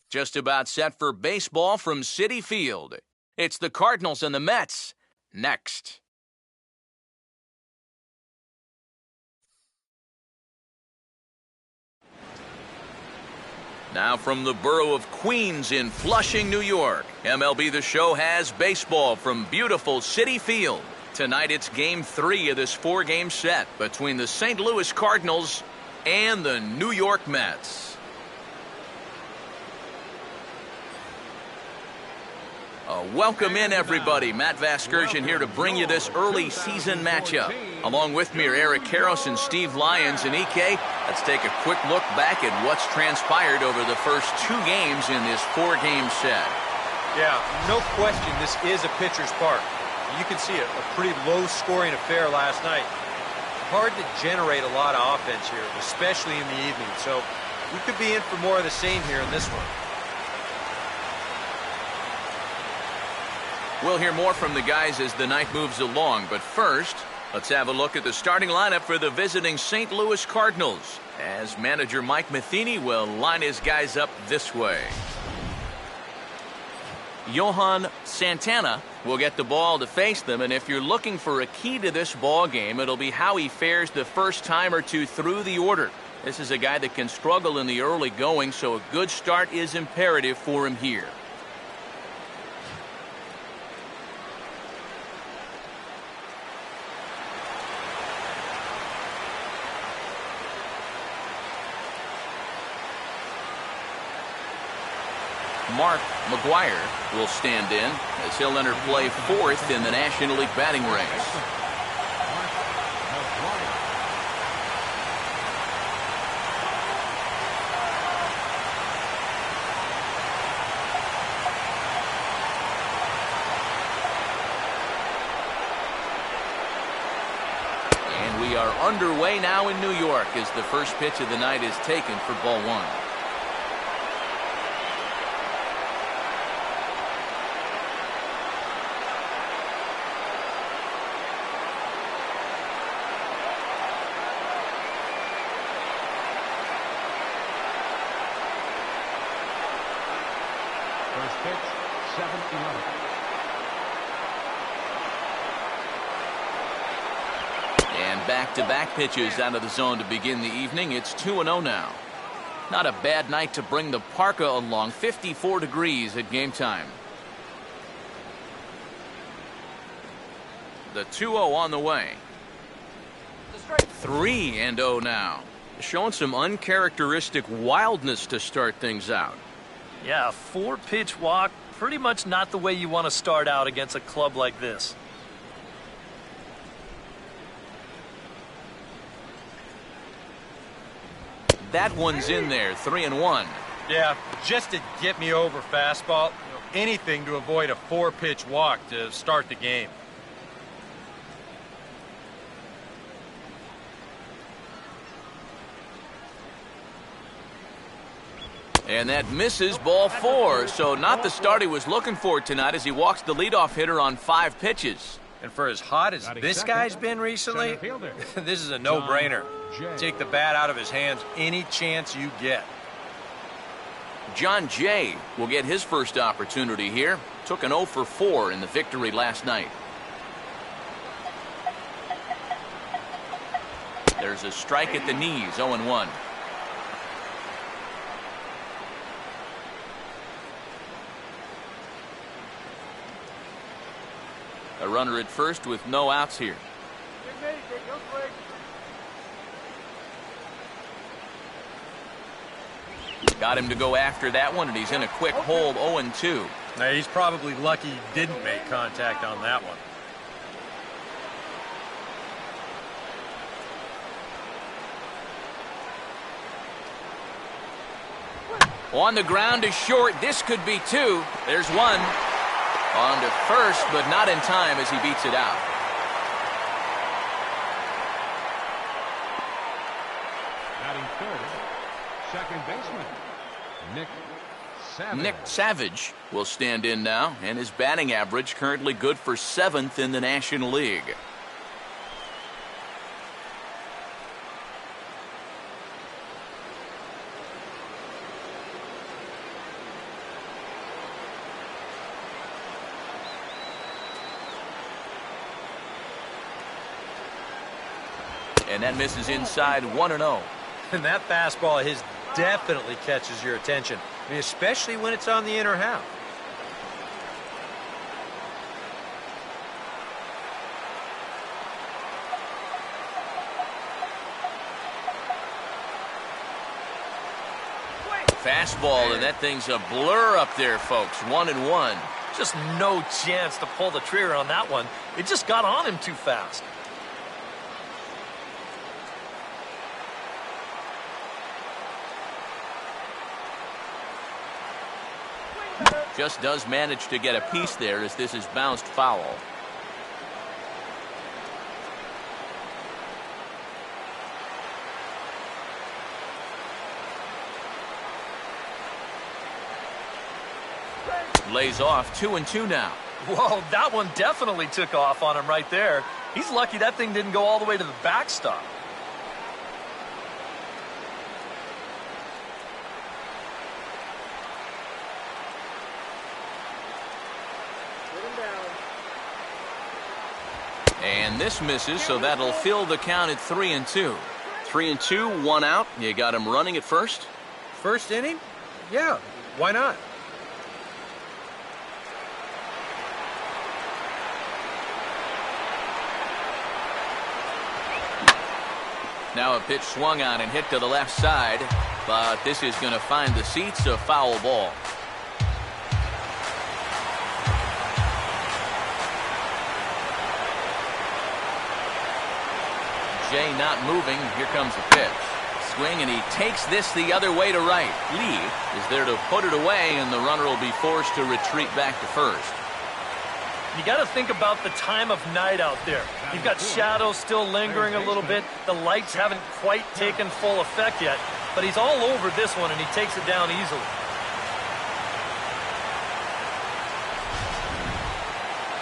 just about set for baseball from Citi Field. It's the Cardinals and the Mets next. Now from the borough of Queens in Flushing, New York, MLB The Show has baseball from beautiful Citi Field. Tonight it's Game 3 of this 4-game set between the St. Louis Cardinals and the New York Mets. Welcome in, everybody. Matt Vasgersian here to bring you this early season matchup. Along with me are Eric Karros and Steve Lyons. And EK, let's take a quick look back at what's transpired over the first 2 games in this 4-game set. Yeah, no question this is a pitcher's park. You can see a pretty low-scoring affair last night. Hard to generate a lot of offense here, especially in the evening. So we could be in for more of the same here in this one. We'll hear more from the guys as the night moves along, but first, let's have a look at the starting lineup for the visiting St. Louis Cardinals, as manager Mike Matheny will line his guys up this way. Johan Santana will get the ball to face them, and if you're looking for a key to this ball game, it'll be how he fares the first time or two through the order. This is a guy that can struggle in the early going, so a good start is imperative for him here. Mark McGuire will stand in as he'll enter play 4th in the National League batting race. And we are underway now in New York as the first pitch of the night is taken for ball 1. Pitch, 7-11. And back-to-back pitches out of the zone to begin the evening. It's 2-0 now. Not a bad night to bring the parka along. 54 degrees at game time. The 2-0 on the way. 3-0 now. Showing some uncharacteristic wildness to start things out. Yeah, 4-pitch walk, pretty much not the way you want to start out against a club like this. That one's in there, 3-1. Yeah, just to get me over fastball, anything to avoid a 4-pitch walk to start the game. And that misses ball 4, so not the start he was looking for tonight as he walks the leadoff hitter on 5 pitches. And for as hot as this guy's been recently, this is a no-brainer. Take the bat out of his hands any chance you get. John Jay will get his first opportunity here. Took an 0 for 4 in the victory last night. There's a strike at the knees, 0-1. A runner at first with no outs here. Got him to go after that one, and he's in a quick hole, 0-2. Now, he's probably lucky he didn't make contact on that one. On the ground is short. This could be 2. There's 1. On to first, but not in time as he beats it out. Batting third, second baseman, Nick Savage will stand in now, and his batting average currently good for 7th in the National League. And that misses inside 1-0. And that fastball of his definitely catches your attention. I mean, especially when it's on the inner half. Fastball, and that thing's a blur up there, folks. 1-1. Just no chance to pull the trigger on that one. It just got on him too fast. Just does manage to get a piece there as this is bounced foul. Lays off 2-2 now. Whoa, that one definitely took off on him right there. He's lucky that thing didn't go all the way to the backstop. And this misses, so that'll fill the count at 3-2. 3-2, 1 out. You got him running at first? First inning? Yeah, why not? Now a pitch swung on and hit to the left side, but this is going to find the seats, a foul ball. Jay not moving. Here comes the pitch. Swing, and he takes this the other way to right. Lee is there to put it away, and the runner will be forced to retreat back to first. You got to think about the time of night out there. You've got shadows still lingering a little bit. The lights haven't quite taken full effect yet, but he's all over this one, and he takes it down easily.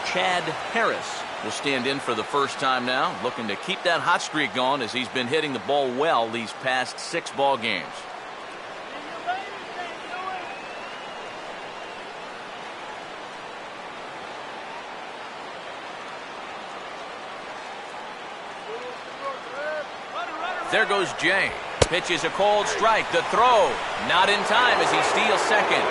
Chad Harris will stand in for the first time now, looking to keep that hot streak going as he's been hitting the ball well these past 6 ball games. There goes Jay. Pitch is a cold strike. The throw not in time as he steals second.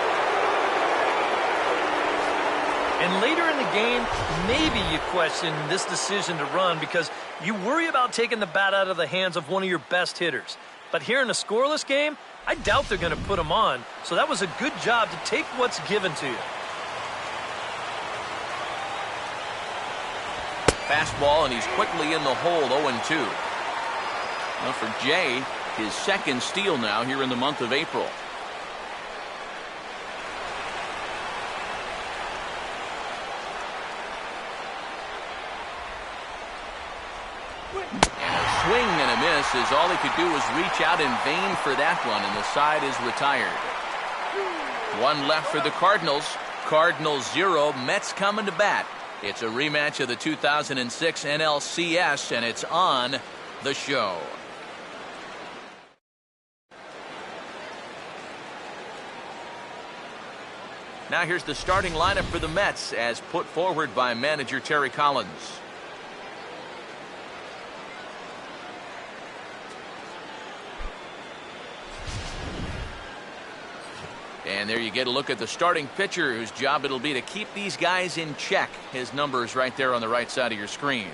And later in the game, maybe you question this decision to run because you worry about taking the bat out of the hands of one of your best hitters. But here in a scoreless game, I doubt they're going to put him on. So that was a good job to take what's given to you. Fastball, and he's quickly in the hole, 0-2. Well, for Jay, his second steal now here in the month of April. And a swing and a miss as all he could do was reach out in vain for that one, and the side is retired. 1 left for the Cardinals. Cardinals 0, Mets coming to bat. It's a rematch of the 2006 NLCS, and it's on the show. Now here's the starting lineup for the Mets as put forward by manager Terry Collins. And there you get a look at the starting pitcher whose job it'll be to keep these guys in check. His number is right there on the right side of your screen.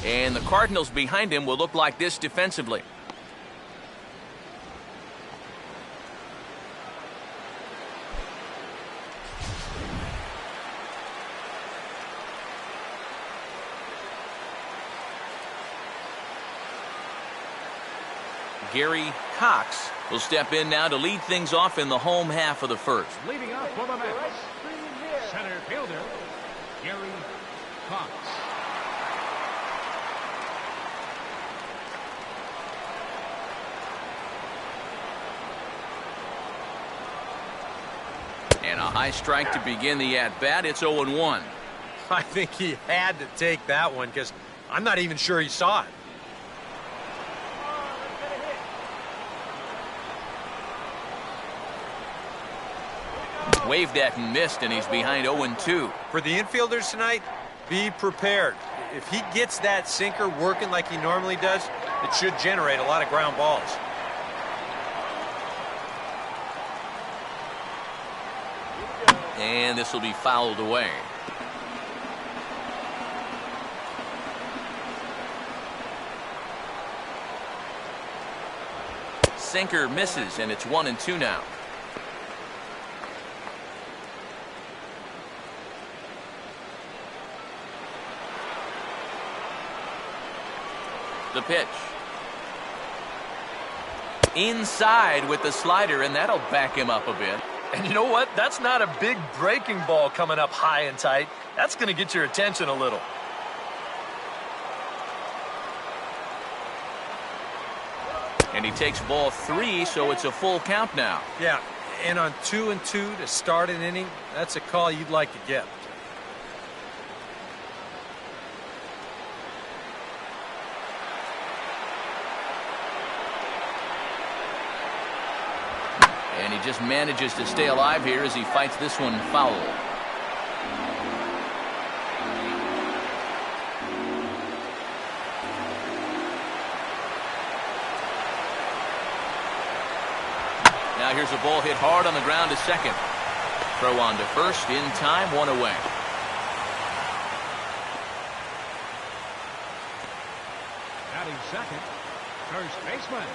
And the Cardinals behind him will look like this defensively. Gary Cox will step in now to lead things off in the home half of the first. Leading off for the Mets, center fielder, Gary Cox. And a high strike to begin the at-bat. It's 0-1. I think he had to take that one because I'm not even sure he saw it. Waved at and missed, and he's behind 0-2. For the infielders tonight, be prepared. If he gets that sinker working like he normally does, it should generate a lot of ground balls. And this will be fouled away. Sinker misses, and it's 1-2 now. The pitch. Inside with the slider, and that'll back him up a bit. And you know what? That's not a big breaking ball coming up high and tight. That's going to get your attention a little. And he takes ball 3, so it's a full count now. Yeah, and on 2-2 to start an inning, that's a call you'd like to get. And he just manages to stay alive here as he fights this one foul. Now here's a ball hit hard on the ground to second. Throw on to first in time, 1 away. Batting second, first baseman,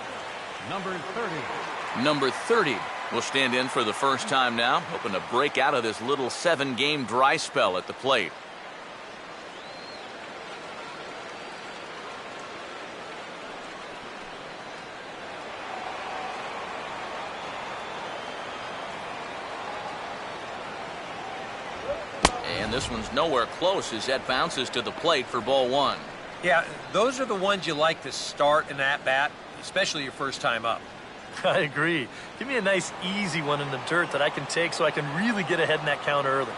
number 30. Number 30 will stand in for the first time now, hoping to break out of this little 7-game dry spell at the plate. And this one's nowhere close as that bounces to the plate for ball 1. Yeah, those are the ones you like to start an at-bat, especially your first time up. I agree. Give me a nice, easy one in the dirt that I can take so I can really get ahead in that count early.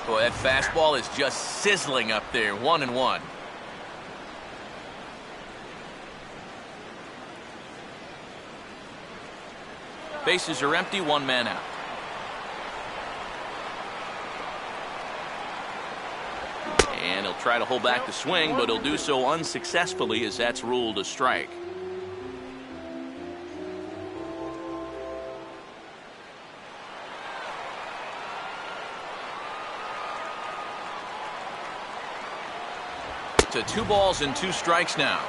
Boy, that fastball is just sizzling up there. 1-1. Bases are empty, 1 man out. And he'll try to hold back the swing, but he'll do so unsuccessfully as that's ruled a strike. To 2 balls and 2 strikes now.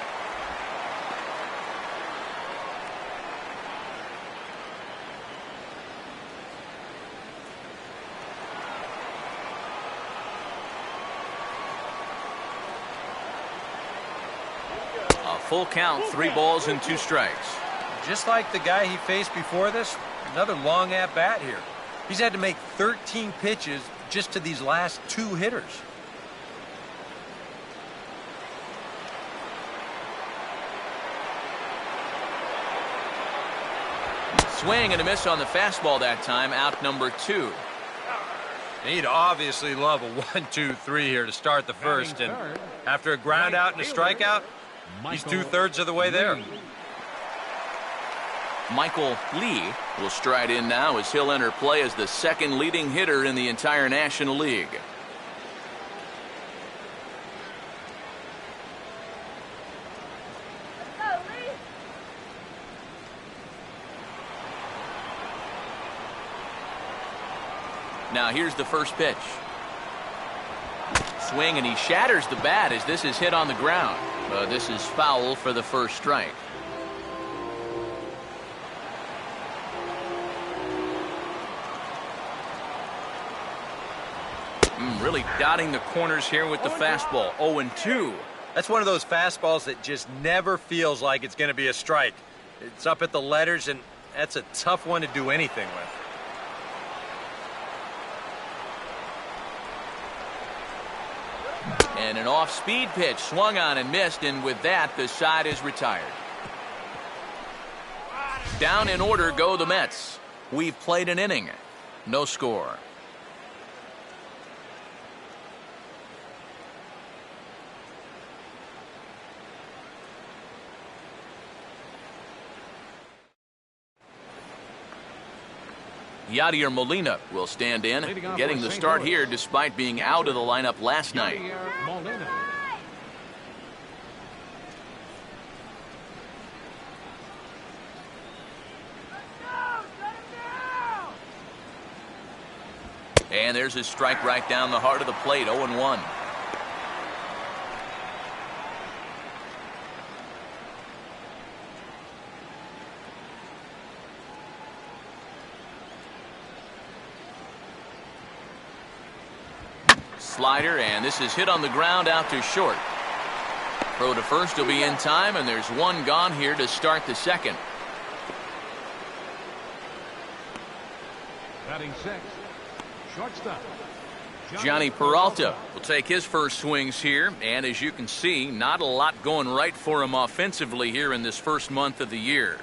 A full count, 3 balls and 2 strikes. Just like the guy he faced before this, another long at-bat here. He's had to make 13 pitches just to these last 2 hitters. Swing and a miss on the fastball that time, out number 2. He'd obviously love a 1-2-3 here to start the first, and after a ground out and a strikeout, he's 2/3 of the way there. Michael Lee will stride in now as he'll enter play as the 2nd leading hitter in the entire National League. Now here's the first pitch. Swing, and he shatters the bat as this is hit on the ground. This is foul for the first strike. Really dotting the corners here with the fastball. 0-2. That's one of those fastballs that just never feels like it's going to be a strike. It's up at the letters, and that's a tough one to do anything with. And an off-speed pitch swung on and missed, and with that, the side is retired. Down in order go the Mets. We've played an inning. No score. Yadier Molina will stand in, getting the start here despite being out of the lineup last night. Molina. And there's his strike right down the heart of the plate, 0-1. Slider, and this is hit on the ground out to short. Throw to first will be in time, and there's one gone here to start the second. Batting sixth. Shortstop. Johnny Peralta will take his first swings here, and as you can see, not a lot going right for him offensively here in this first month of the year.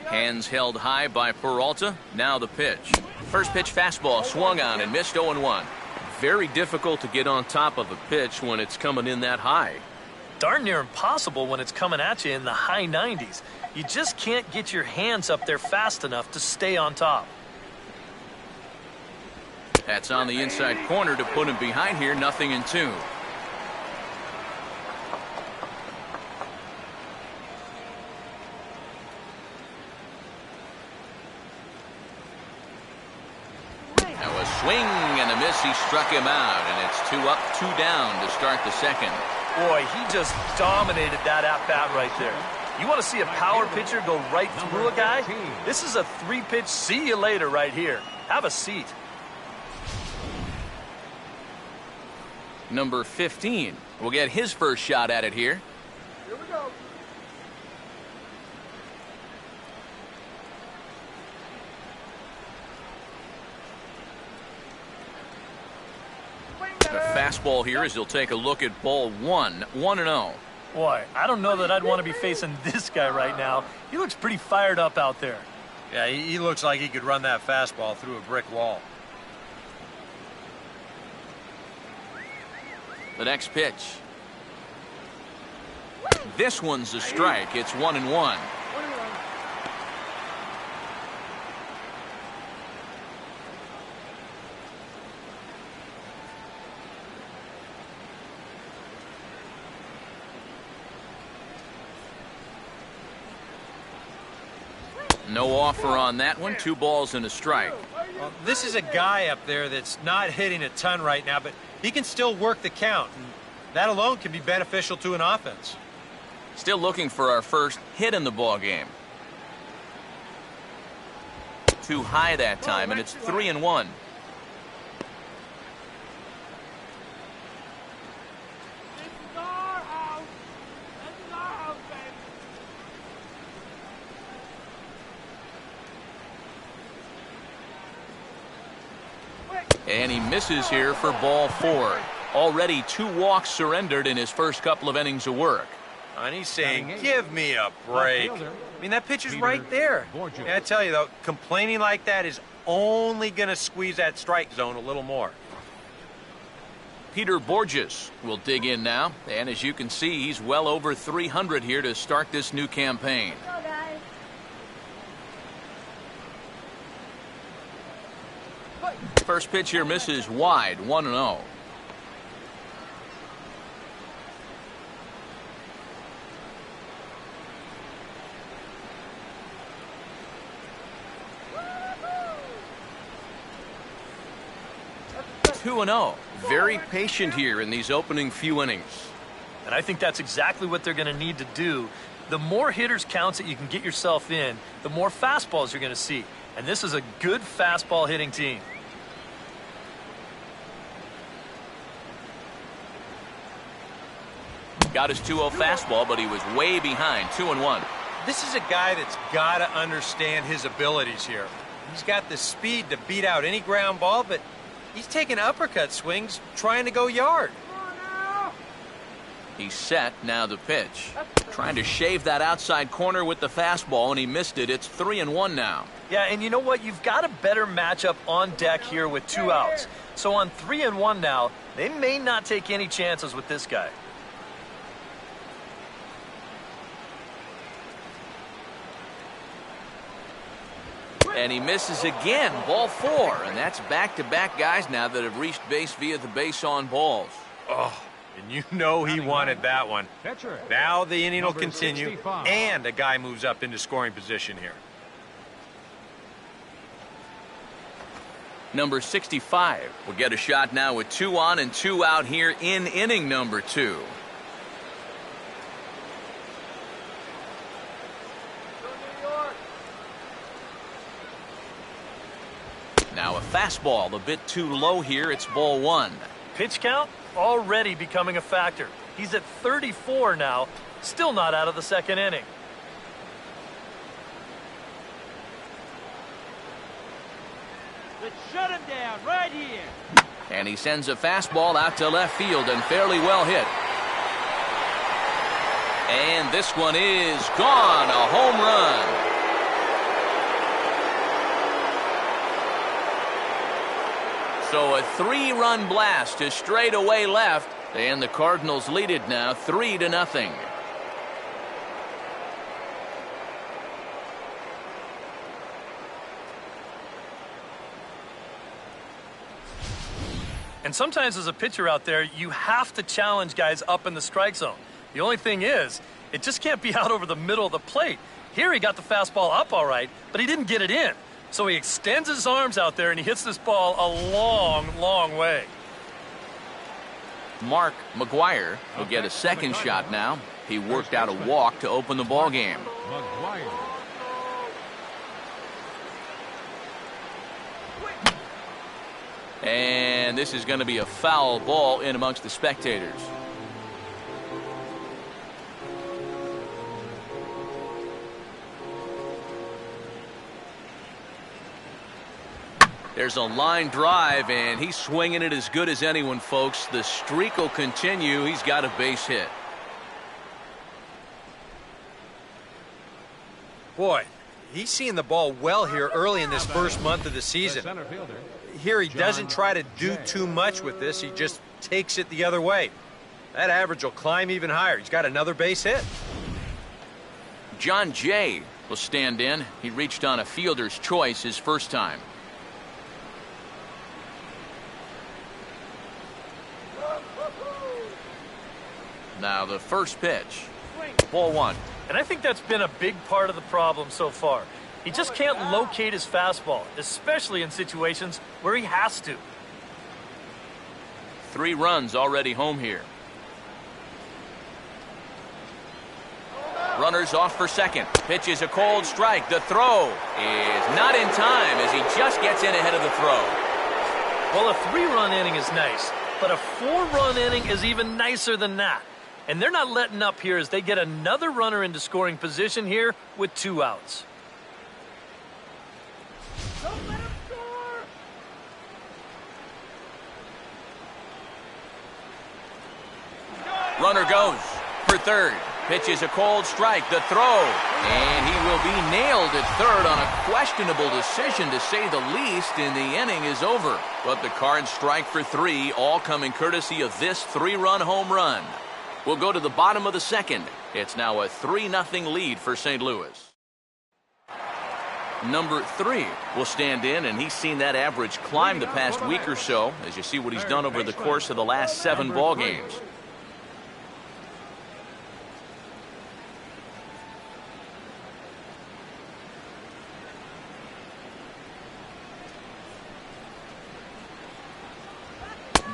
Hands held high by Peralta. Now the pitch. First pitch fastball swung on and missed, 0-1. Very difficult to get on top of a pitch when it's coming in that high. Darn near impossible when it's coming at you in the high 90s. You just can't get your hands up there fast enough to stay on top. That's on the inside corner to put him behind here, 0-2. Swing and a miss. He struck him out, and it's 2 up, 2 down to start the second. Boy, he just dominated that at-bat right there. You want to see a power pitcher go right through a guy? This is a 3-pitch see you later right here. Have a seat. Number 15 will get his first shot at it here. Here we go. The fastball here as he'll take a look at ball 1, 1-0. Boy, I don't know that I'd want to be facing this guy right now. He looks pretty fired up out there. Yeah, he looks like he could run that fastball through a brick wall. The next pitch. This one's a strike. It's 1-1. No offer on that one. 2 balls and a strike. Well, this is a guy up there that's not hitting a ton right now, but he can still work the count. And that alone can be beneficial to an offense. Still looking for our first hit in the ball game. Too high that time, and it's 3-1. And he misses here for ball 4. Already 2 walks surrendered in his first couple of innings of work. And he's saying, give me a break. I mean, that pitch is right there. And I tell you, though, complaining like that is only going to squeeze that strike zone a little more. Peter Borges will dig in now. And as you can see, he's well over 300 here to start this new campaign. First pitch here misses wide, 1-0. Very patient here in these opening few innings. And I think that's exactly what they're going to need to do. The more hitters counts that you can get yourself in, the more fastballs you're going to see. And this is a good fastball hitting team. Got his 2-0 fastball, but he was way behind, 2-1. This is a guy that's got to understand his abilities here. He's got the speed to beat out any ground ball, but he's taking uppercut swings trying to go yard. He's set, now the pitch. Trying to shave that outside corner with the fastball, and he missed it. It's 3-1 now. Yeah, and you know what? You've got a better matchup on deck here with 2 outs. So on 3-1 now, they may not take any chances with this guy. And he misses again, ball 4. And that's back-to-back guys now that have reached base via the base on balls. Oh, and you know he wanted that one. Now the inning will continue, 65. and a guy moves up into scoring position here. Number 65 will get a shot now with 2 on and 2 out here in inning number 2. Now a fastball a bit too low here. It's ball 1. Pitch count already becoming a factor. He's at 34 now, still not out of the second inning. Let's shut him down right here. And he sends a fastball out to left field and fairly well hit. And this one is gone, a home run. So a 3-run blast to straightaway left, and the Cardinals lead it now 3-0. And sometimes as a pitcher out there, you have to challenge guys up in the strike zone. The only thing is, it just can't be out over the middle of the plate. Here he got the fastball up all right, but he didn't get it in. So he extends his arms out there and he hits this ball a long, long way. Mark McGuire will get a second shot now. He worked out a walk to open the ball game. McGuire. And this is going to be a foul ball in amongst the spectators. There's a line drive, and he's swinging it as good as anyone, folks. The streak will continue. He's got a base hit. Boy, he's seeing the ball well here early in this first month of the season. Center fielder. Here he doesn't try to do too much with this. He just takes it the other way. That average will climb even higher. He's got another base hit. John Jay will stand in. He reached on a fielder's choice his first time. Now the first pitch. Ball 1. And I think that's been a big part of the problem so far. He just can't locate his fastball, especially in situations where he has to. 3 runs already home here. Runners off for second. Pitch is a cold strike. The throw is not in time as he just gets in ahead of the throw. Well, a 3-run inning is nice, but a 4-run inning is even nicer than that. And they're not letting up here as they get another runner into scoring position here with 2 outs. Don't let him score. Runner goes for third. Pitch is a cold strike. The throw. And he will be nailed at third on a questionable decision, to say the least, and the inning is over. But the Cards strike for 3, all coming courtesy of this 3-run home run. We'll go to the bottom of the second. It's now a 3-0 lead for St. Louis. Number 3 will stand in, and he's seen that average climb the past week or so, as you see what he's done over the course of the last 7 ball games.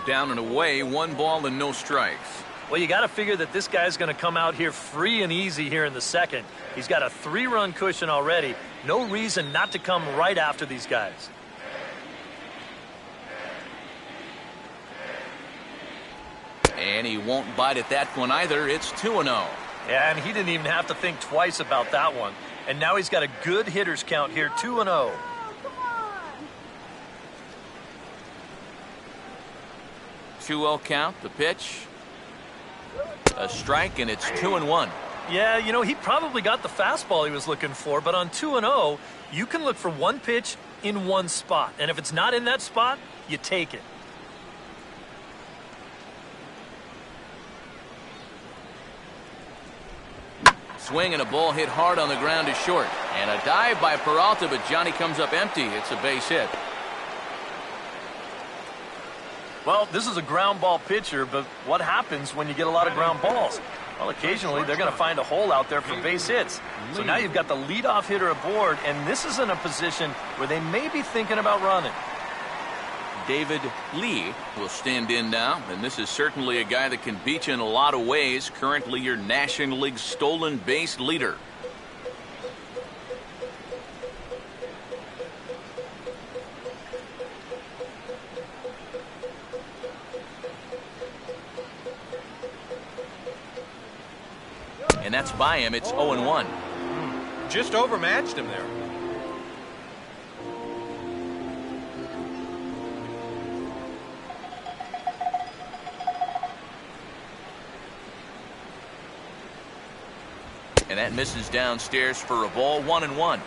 Down and away, 1 ball and no strikes. Well, you got to figure that this guy's going to come out here free and easy here in the second. He's got a 3-run cushion already. No reason not to come right after these guys. And he won't bite at that one either. It's 2-0. Yeah, and he didn't even have to think twice about that one. And now he's got a good hitters count here, 2-0. 2-0 count, the pitch. A strike, and it's 2-1. Yeah, you know, he probably got the fastball he was looking for, but on 2-0, you can look for one pitch in one spot. And if it's not in that spot, you take it. Swing and a ball hit hard on the ground is short. And a dive by Peralta, but Johnny comes up empty. It's a base hit. Well, this is a ground ball pitcher, but what happens when you get a lot of ground balls? Well, occasionally they're going to find a hole out there for base hits. So now you've got the leadoff hitter aboard, and this is in a position where they may be thinking about running. David Lee will stand in now, and this is certainly a guy that can beat you in a lot of ways. Currently your National League stolen base leader. And that's by him. It's 0-1. Just overmatched him there. And that misses downstairs for a ball. 1-1.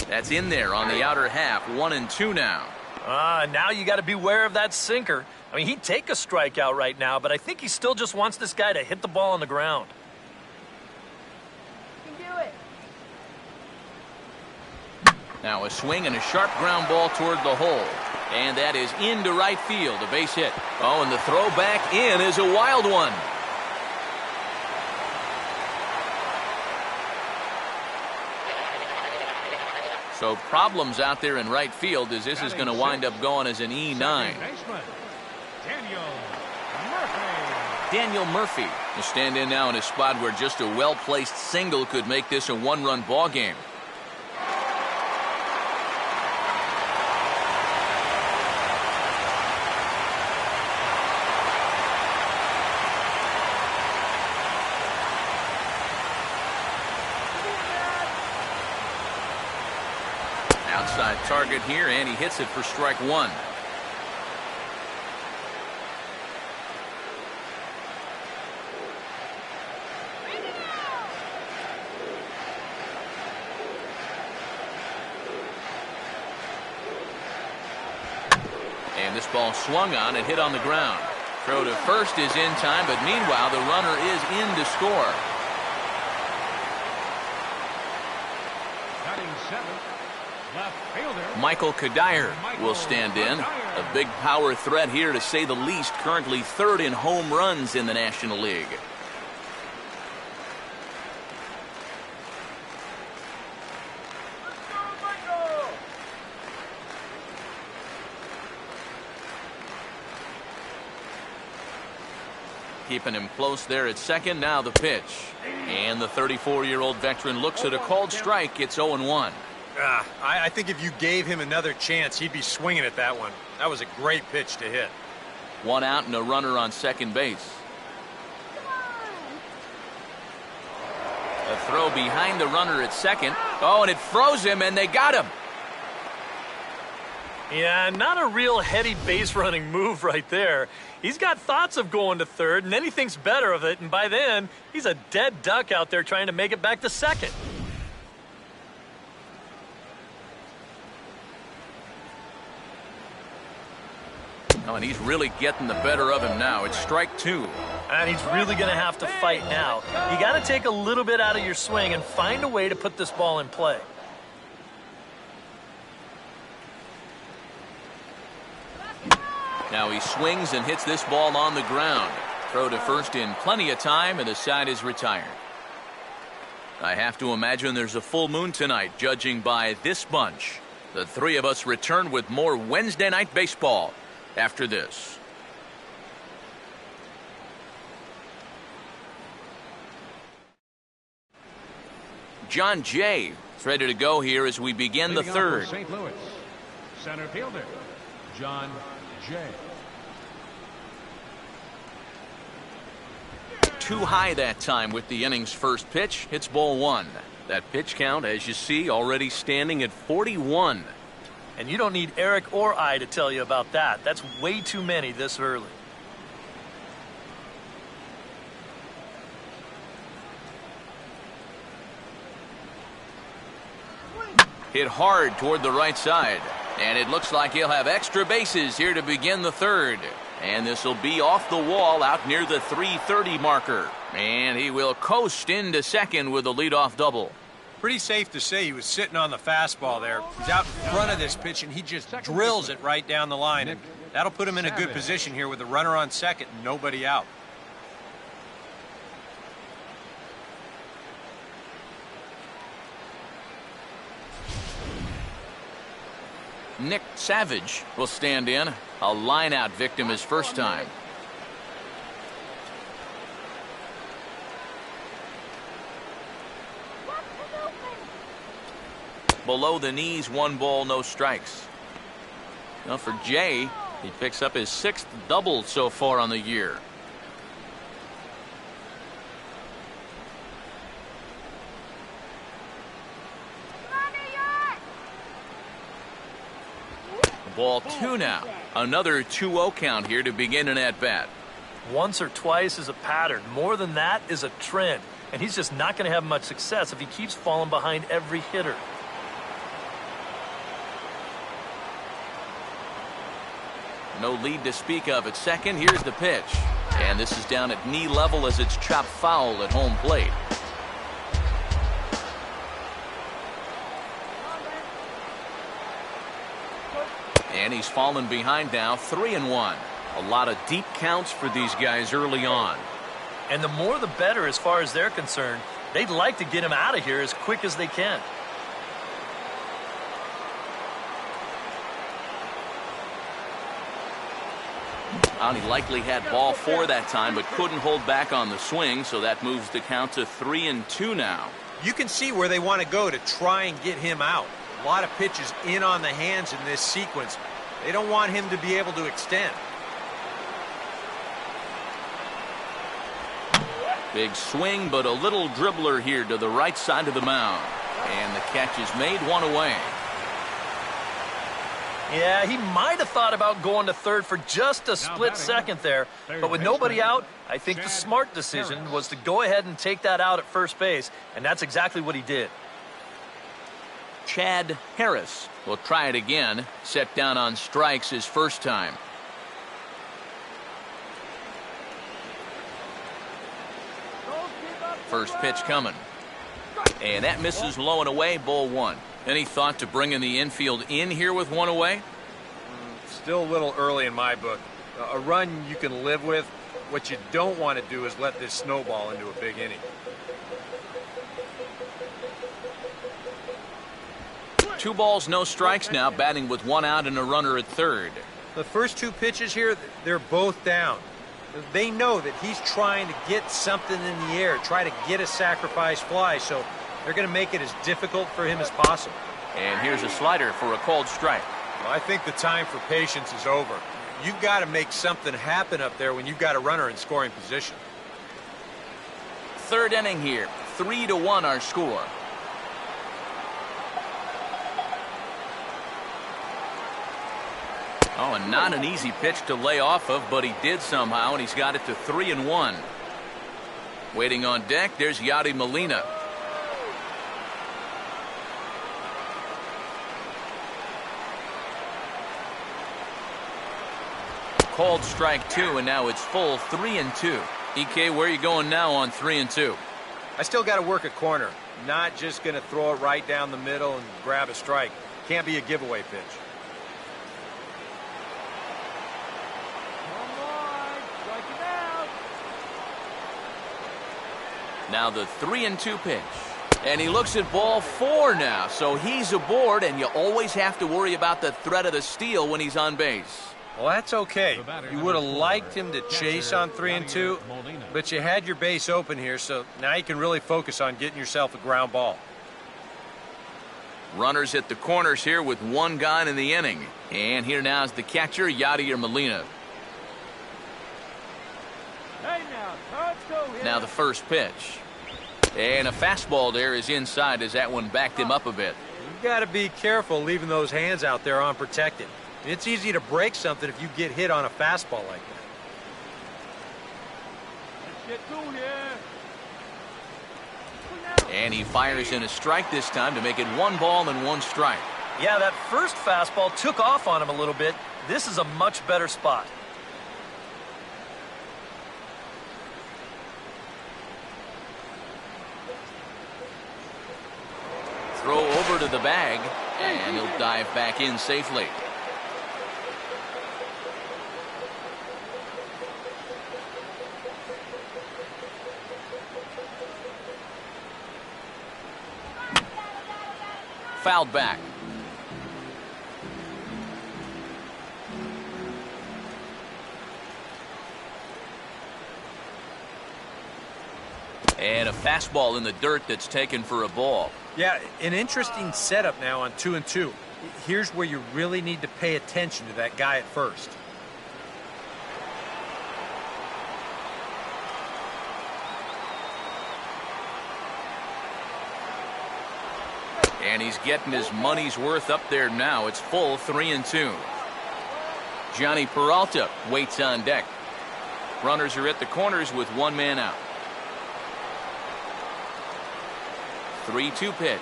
That's in there on the outer half. 1-2 now. Now you got to beware of that sinker. I mean, he'd take a strikeout right now, but I think he still just wants this guy to hit the ball on the ground. Now a swing and a sharp ground ball toward the hole. And that is into right field, a base hit. Oh, and the throw back in is a wild one. So problems out there in right field as this is going to wind up going as an E9. Daniel Murphy will stand in now in a spot where just a well-placed single could make this a one-run ball game. Outside target here, and he hits it for strike one. And this ball swung on and hit on the ground. Throw to first is in time, but meanwhile the runner is in to score. Michael Kadire will stand in. A big power threat here, to say the least. Currently third in home runs in the National League. Keeping him close there at second. Now the pitch. And the 34-year-old veteran looks at a called strike. It's 0-1. I think if you gave him another chance, he'd be swinging at that one. That was a great pitch to hit. One out and a runner on second base. A throw behind the runner at second. Oh, and it froze him, and they got him. Yeah, not a real heady base running move right there. He's got thoughts of going to third, and then he thinks better of it, and by then, he's a dead duck out there trying to make it back to second. Oh, and he's really getting the better of him now. It's strike two. And he's really going to have to fight now. You got to take a little bit out of your swing and find a way to put this ball in play. Now he swings and hits this ball on the ground. Throw to first in plenty of time, and the side is retired. I have to imagine there's a full moon tonight, judging by this bunch. The three of us return with more Wednesday Night Baseball after this. John Jay is ready to go here as we begin the third. St. Louis, center fielder, John Jay. too high that time with the inning's first pitch. It's ball one. That pitch count, as you see, already standing at 41. And you don't need Eric or I to tell you about that. That's way too many this early. Hit hard toward the right side. And it looks like he'll have extra bases here to begin the third. And this will be off the wall out near the 330 marker. And he will coast into second with a leadoff double. Pretty safe to say he was sitting on the fastball there. He's out in front of this pitch, and he just drills it right down the line. And that'll put him in a good position here with a runner on second and nobody out. Nick Savage will stand in. A line-out victim his first time. Below the knees, 1 ball, no strikes. Now for Jay, he picks up his 6th double so far on the year. Ball 2 now. Another 2-0 count here to begin an at-bat. Once or twice is a pattern. More than that is a trend. And he's just not going to have much success if he keeps falling behind every hitter. No lead to speak of at second. Here's the pitch. And this is down at knee level as it's chopped foul at home plate. And he's fallen behind now, 3-1. A lot of deep counts for these guys early on. And the more the better as far as they're concerned. They'd like to get him out of here as quick as they can. And he likely had ball 4 that time, but couldn't hold back on the swing, so that moves the count to 3-2 now. You can see where they want to go to try and get him out. A lot of pitches in on the hands in this sequence. They don't want him to be able to extend. Big swing, but a little dribbler here to the right side of the mound. And the catch is made, 1 away. Yeah, he might have thought about going to third for just a split second there. But with nobody out, I think the smart decision was to go ahead and take that out at first base. And that's exactly what he did. Chad Harris will try it again. Set down on strikes his first time. First pitch coming. And that misses low and away, ball 1. Any thought to bringing the infield in here with 1 away? Still a little early in my book. A run you can live with. What you don't want to do is let this snowball into a big inning. 2 balls, no strikes now, batting with 1 out and a runner at third. The first 2 pitches here, they're both down. They know that he's trying to get something in the air, try to get a sacrifice fly, so they're going to make it as difficult for him as possible. And here's a slider for a called strike. Well, I think the time for patience is over. You've got to make something happen up there when you've got a runner in scoring position. Third inning here, 3-1 our score. Oh, and not an easy pitch to lay off of, but he did somehow, and he's got it to 3-1. Waiting on deck, there's Yadi Molina. Called strike 2, and now it's full 3-2. EK, where are you going now on 3-2? I still got to work a corner. Not just going to throw it right down the middle and grab a strike. Can't be a giveaway pitch. Now the 3-2 pitch. And he looks at ball 4 now, so he's aboard, and you always have to worry about the threat of the steal when he's on base. Well, that's okay. You would have liked him to chase on 3-2, but you had your base open here, so now you can really focus on getting yourself a ground ball. Runners at the corners here with 1 gone in the inning. And here now is the catcher, Yadier Molina. Hey now, let's go here. Now the first pitch. And a fastball there is inside as that one backed him up a bit. You got to be careful leaving those hands out there unprotected. It's easy to break something if you get hit on a fastball like that. Let's get through here. And he fires in a strike this time to make it 1 ball and 1 strike. Yeah, that first fastball took off on him a little bit. This is a much better spot. Throw over to the bag, and he'll dive back in safely. Fouled back. And a fastball in the dirt that's taken for a ball. Yeah, an interesting setup now on 2-2. Here's where you really need to pay attention to that guy at first. And he's getting his money's worth up there now. It's full 3-2. Johnny Peralta waits on deck. Runners are at the corners with 1 man out. 3-2 pitch.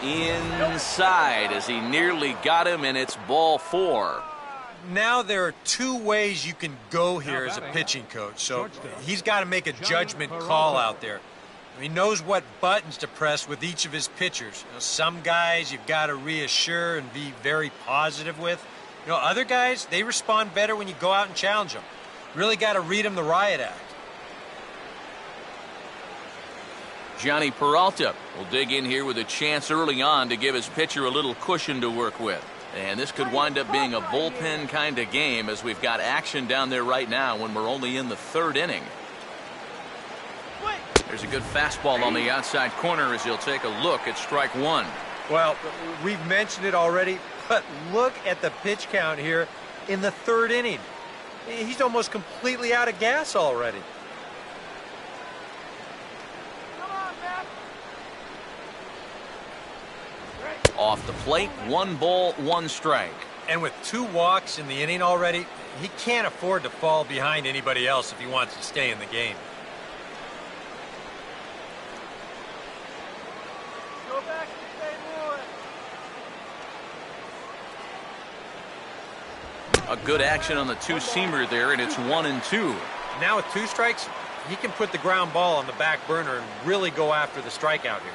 Inside as he nearly got him, and it's ball 4. Now there are 2 ways you can go here as a pitching coach, so he's got to make a judgment call out there. He knows what buttons to press with each of his pitchers. Some guys you've got to reassure and be very positive with. Other guys, they respond better when you go out and challenge them. Really got to read them the riot act. Johnny Peralta will dig in here with a chance early on to give his pitcher a little cushion to work with. And this could wind up being a bullpen kind of game as we've got action down there right now when we're only in the 3rd inning. There's a good fastball on the outside corner as he'll take a look at strike 1. Well, we've mentioned it already, but look at the pitch count here in the 3rd inning. He's almost completely out of gas already. Off the plate, 1 ball, 1 strike. And with 2 walks in the inning already, he can't afford to fall behind anybody else if he wants to stay in the game. Go back and stay more. A good action on the 2-seamer there, and it's 1-2. Now with 2 strikes, he can put the ground ball on the back burner and really go after the strikeout here.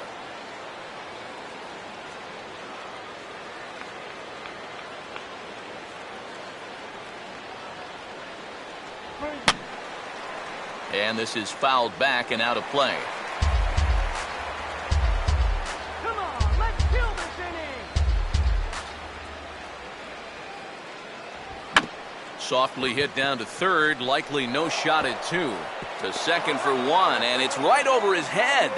And this is fouled back and out of play. Come on, let's kill this inning. Softly hit down to 3rd, likely no shot at 2. To 2nd for 1, and it's right over his head.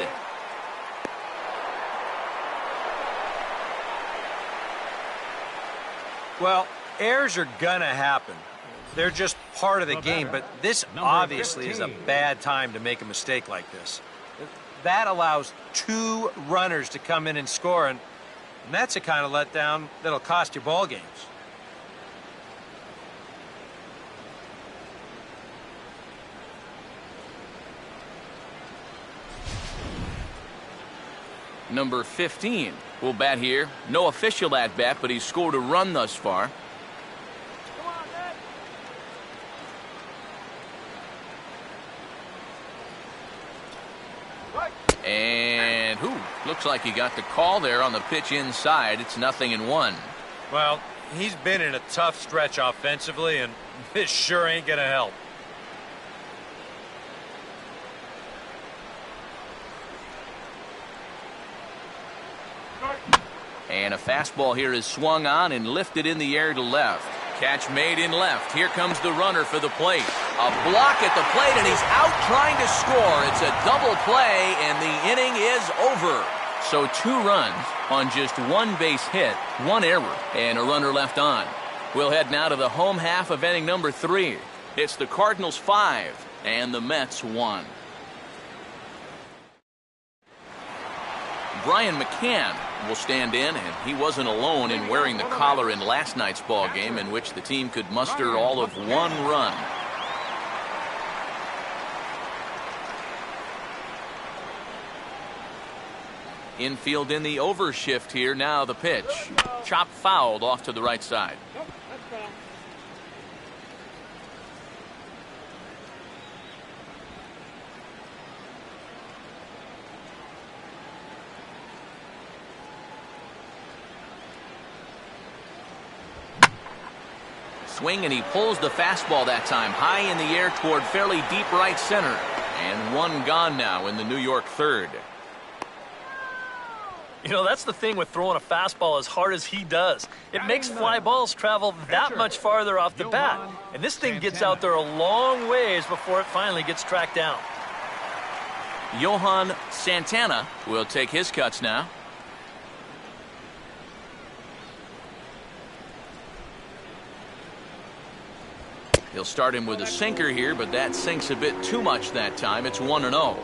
Well, errors are gonna happen. They're just part of the game, but this obviously is a bad time to make a mistake like this. That allows 2 runners to come in and score, and that's a kind of letdown that'll cost you ball games. Number 15 will bat here. No official at bat, but he's scored a run thus far. Come on, Ned. And looks like he got the call there on the pitch inside. It's 0-1. Well, he's been in a tough stretch offensively, and this sure ain't gonna help. And a fastball here is swung on and lifted in the air to left. Catch made in left. Here comes the runner for the plate. A block at the plate, and he's out trying to score. It's a double play, and the inning is over. So 2 runs on just 1 base hit, 1 error, and a runner left on. We'll head now to the home half of inning number 3. It's the Cardinals 5 and the Mets won. Brian McCann will stand in, and he wasn't alone in wearing the collar in last night's ball game, in which the team could muster all of 1 run. Infield in the overshift here. Now the pitch. Chop fouled off to the right side. Swing, and he pulls the fastball that time high in the air toward fairly deep right center. And 1 gone now in the New York third. You know, that's the thing with throwing a fastball as hard as he does. It makes fly balls travel that much farther off the bat. And this thing gets out there a long ways before it finally gets tracked down. Johan Santana will take his cuts now. He'll start him with a sinker here, but that sinks a bit too much that time. It's 1-0.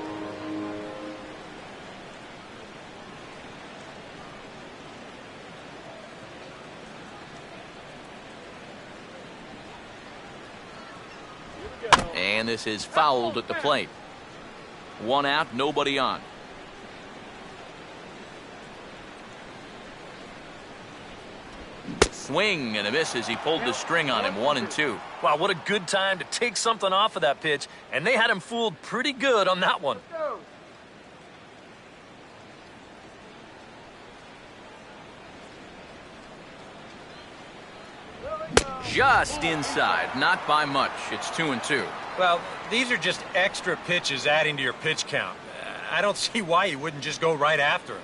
And this is fouled at the plate. 1 out, nobody on. Swing and a miss as he pulled the string on him. 1-2. Wow, what a good time to take something off of that pitch. And they had him fooled pretty good on that one. Just inside, not by much. It's 2-2. Well, these are just extra pitches adding to your pitch count. I don't see why you wouldn't just go right after him.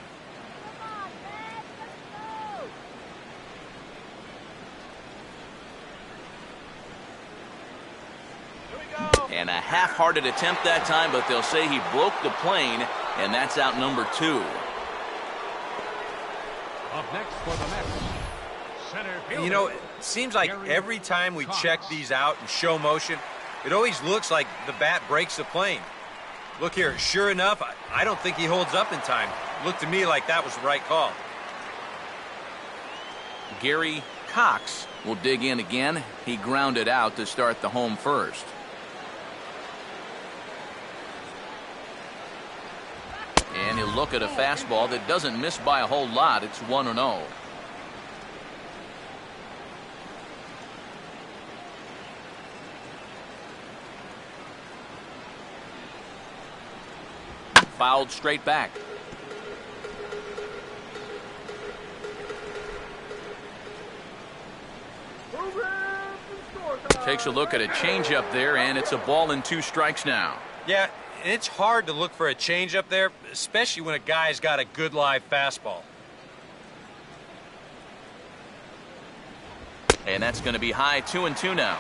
And a half-hearted attempt that time, but they'll say he broke the plane, and that's out number 2. Up next for the Mets, center fielder. You know, it seems like every time we check these out in show motion, it always looks like the bat breaks the plane. Look here, sure enough, I don't think he holds up in time. Looked to me like that was the right call. Gary Cox will dig in again. He grounded out to start the home first. And he'll look at a fastball that doesn't miss by a whole lot. It's 1-0. Fouled straight back. Takes a look at a changeup there, and it's a ball and 2 strikes now. Yeah, it's hard to look for a changeup there, especially when a guy's got a good live fastball. And that's going to be high. 2-2 now.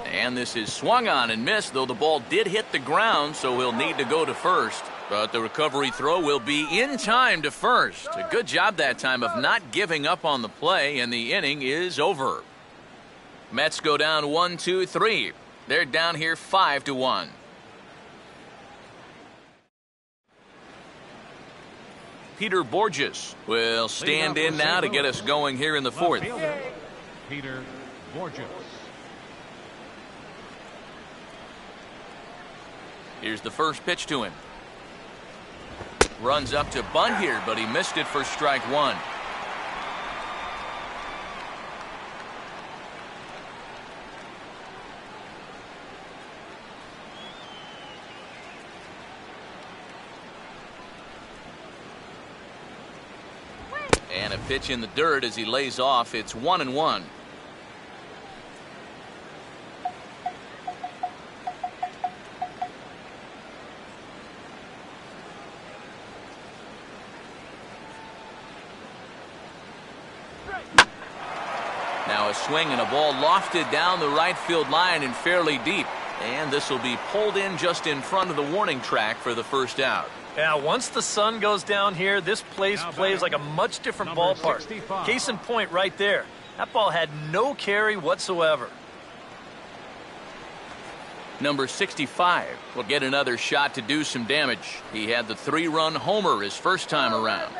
And this is swung on and missed, though the ball did hit the ground, so he'll need to go to first. But the recovery throw will be in time to first. A good job that time of not giving up on the play, and the inning is over. Mets go down 1-2-3. They're down here 5-1. Peter Borges will stand in now to get us going here in the 4th. Peter Borges. Here's the first pitch to him. Runs up to bunt here, but he missed it for strike 1. And a pitch in the dirt as he lays off. It's 1-1. Now a swing and a ball lofted down the right field line and fairly deep. And this will be pulled in just in front of the warning track for the first out. Yeah, once the sun goes down here, this place plays like a much different ballpark. 65. Case in point right there. That ball had no carry whatsoever. Number 65 will get another shot to do some damage. He had the 3-run homer his first time around.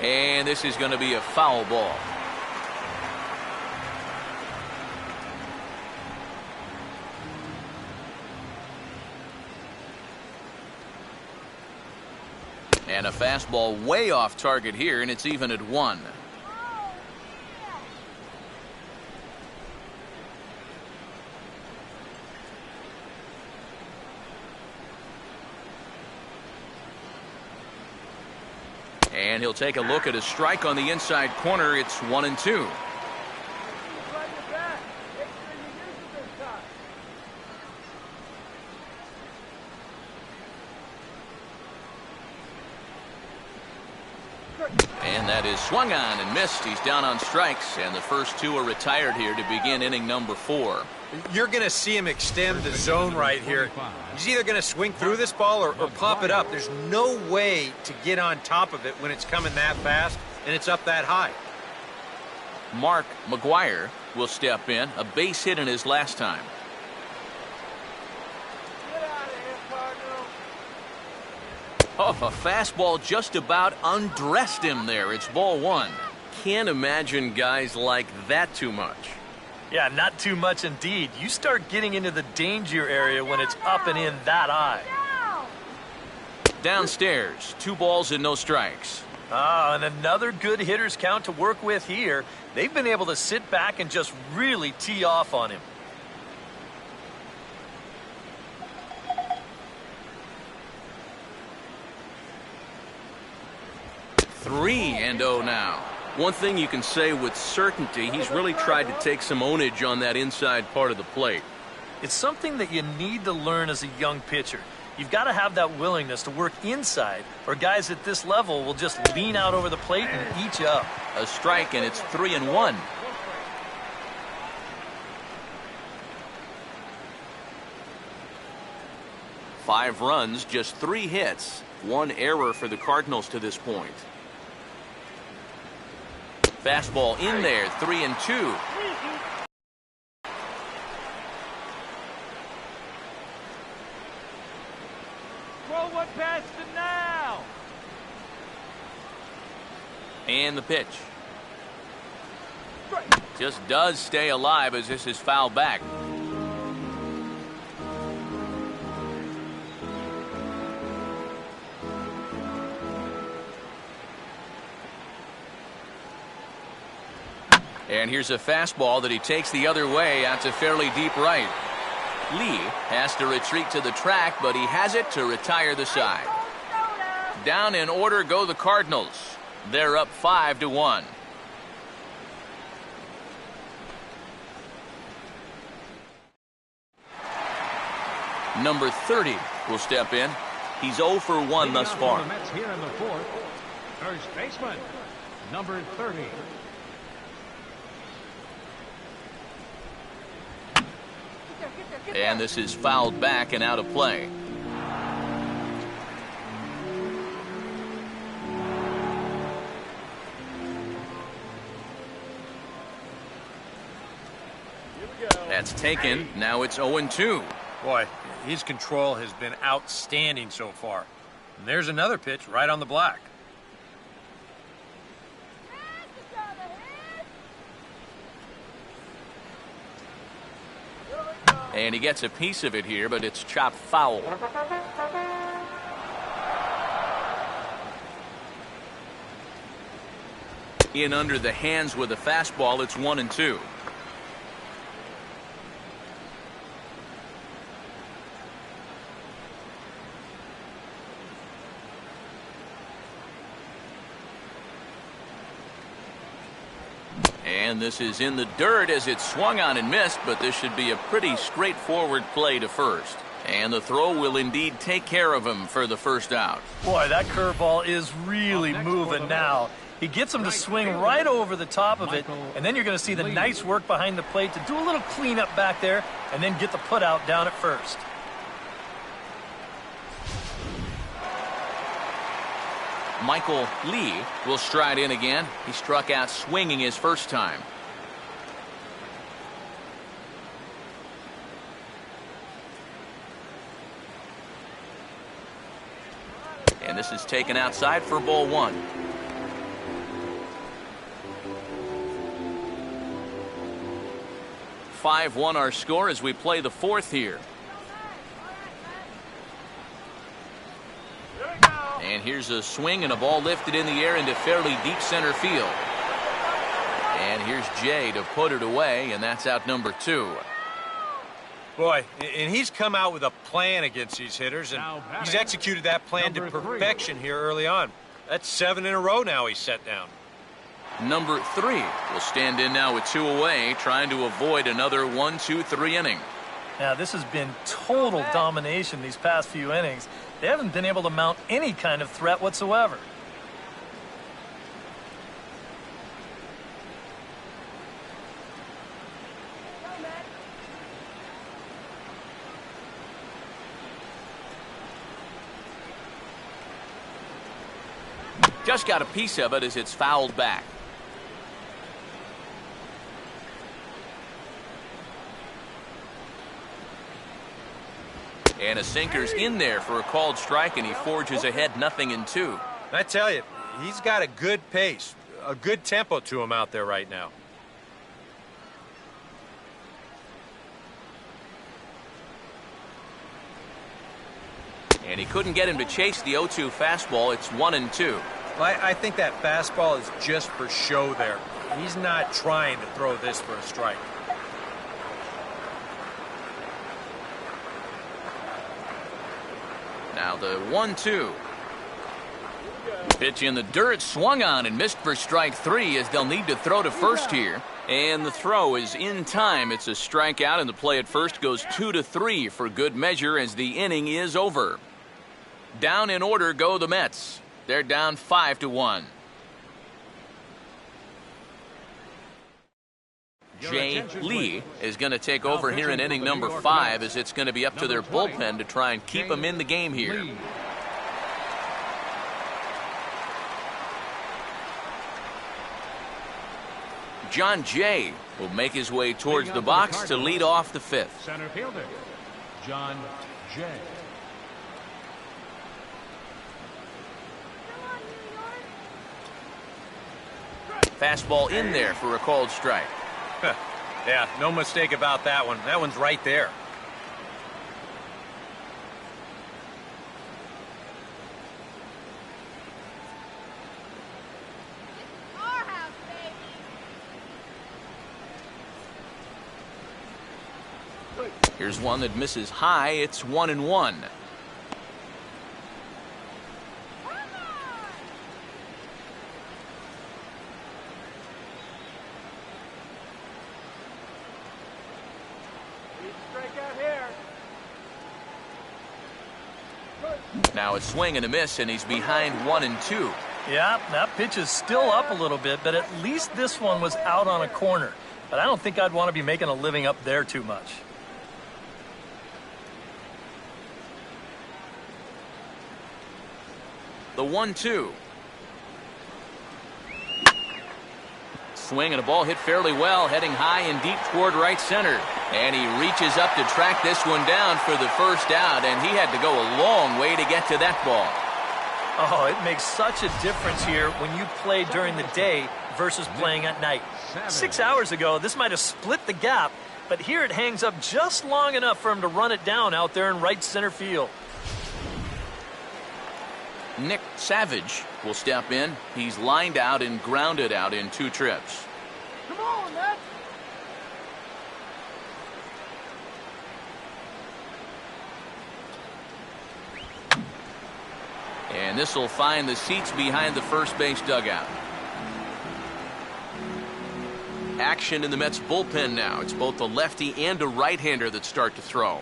And this is going to be a foul ball. And a fastball way off target here, and it's even at 1. And he'll take a look at a strike on the inside corner. It's 1-2. And that is swung on and missed. He's down on strikes, and the first 2 are retired here to begin inning number 4. You're going to see him extend the zone right here. He's either going to swing through this ball or pop it up. There's no way to get on top of it when it's coming that fast and it's up that high. Mark McGuire will step in, a base hit in his last time. Oh, a fastball just about undressed him there. It's ball 1. Can't imagine guys like that too much. Yeah, not too much indeed. You start getting into the danger area when it's up and in that high. Downstairs, 2 balls and no strikes. Ah, and another good hitter's count to work with here. They've been able to sit back and just really tee off on him. 3-0 now. One thing you can say with certainty, he's really tried to take some ownage on that inside part of the plate. It's something that you need to learn as a young pitcher. You've got to have that willingness to work inside, or guys at this level will just lean out over the plate and eat you up. A strike, and it's 3-1. Five runs, just 3 hits, 1 error for the Cardinals to this point. Fastball in there, 3-2. Throw one past him now. And the pitch. Just does stay alive as this is fouled back. And here's a fastball that he takes the other way out to fairly deep right. Lee has to retreat to the track, but he has it to retire the side. Down in order go the Cardinals. They're up 5-1. Number 30 will step in. He's 0 for 1 thus far. The Mets here in the 4th. First baseman, number 30. And this is fouled back and out of play. That's taken. Now it's 0-2. Boy, his control has been outstanding so far. And there's another pitch right on the black. And he gets a piece of it here, but it's chopped foul. In under the hands with a fastball, it's 1-2. And this is in the dirt as it's swung on and missed, but this should be a pretty straightforward play to first. And the throw will indeed take care of him for the first out. Boy, that curveball is really moving now. He gets him to swing right over the top of it, and then you're going to see the nice work behind the plate to do a little cleanup back there and then get the put out down at first. Michael Lee will stride in again. He struck out swinging his first time. And this is taken outside for ball one. (5-1) our score as we play the fourth here. And here's a swing and a ball lifted in the air into fairly deep center field. And here's Jay to put it away, and that's out number 2. Boy, and he's come out with a plan against these hitters, and he's executed that plan to perfection here early on. That's 7 in a row now he's set down. Number 3 will stand in now with 2 away, trying to avoid another 1-2-3 inning. Now, this has been total domination these past few innings. They haven't been able to mount any kind of threat whatsoever. Just got a piece of it as it's fouled back. And a sinker's in there for a called strike, and he forges ahead 0-2. I tell you, he's got a good pace, a good tempo to him out there right now. And he couldn't get him to chase the 0-2 fastball. It's 1-2. I think that fastball is just for show there. He's not trying to throw this for a strike. Now the 1-2. Pitch in the dirt, swung on and missed for strike 3 as they'll need to throw to first here. And the throw is in time. It's a strikeout, and the play at first goes 2-3 for good measure as the inning is over. Down in order go the Mets. They're down 5-1. Jay Lee is going to take over here in inning number 5 as it's going to be up to their bullpen to try and keep them in the game here. John Jay will make his way towards the box to lead off the 5th. Center fielder, John Jay. Fastball in there for a called strike. Yeah, no mistake about that one. That one's right there. Here's one that misses high. It's 1-1. Now it's swing and a miss, and he's behind 1-2. Yeah, that pitch is still up a little bit, but at least this one was out on a corner. But I don't think I'd want to be making a living up there too much. The 1-2. Swing and a ball hit fairly well, heading high and deep toward right center. And he reaches up to track this one down for the first out, and he had to go a long way to get to that ball. Oh, it makes such a difference here when you play during the day versus playing at night. 6 hours ago, this might have split the gap, but here it hangs up just long enough for him to run it down out there in right center field. Nick Savage will step in. He's lined out and grounded out in 2 trips. Come on, man. And this will find the seats behind the first base dugout. Action in the Mets bullpen now. It's both a lefty and a right-hander that start to throw.